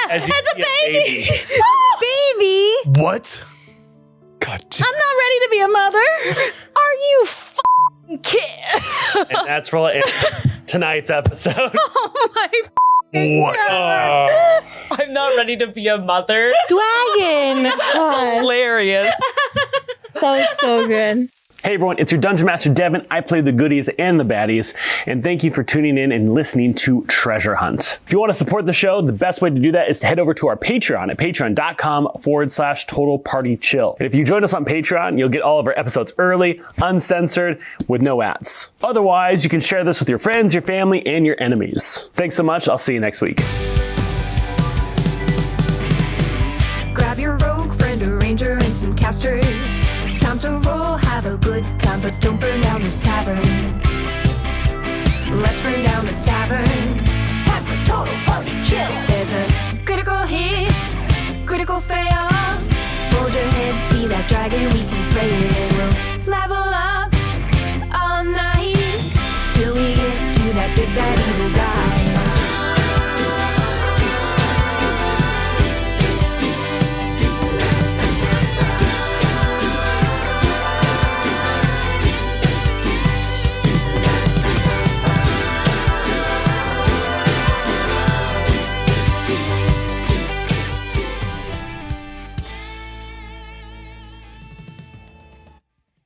As you see a baby. Baby! What? God damn. I'm not ready to be a mother. Are you f***ing kid? And that's for tonight's episode. Oh my What? I'm not ready to be a mother. Dragon! God, Hilarious. that was so good. Hey everyone, it's your Dungeon Master Devin. I play the goodies and the baddies, and thank you for tuning in and listening to Treasure Hunt. If you want to support the show, the best way to do that is to head over to our Patreon at patreon.com/Total Party Chill. And if you join us on Patreon, you'll get all of our episodes early, uncensored, with no ads. Otherwise, you can share this with your friends, your family, and your enemies. Thanks so much. I'll see you next week. Grab your rogue friend, a ranger, and some casters. Time to roll, have a good time, but don't burn down the tavern. Let's burn down the tavern. Time for total party chill. There's a critical hit, critical fail. Hold your head, see that dragon, we can slay it.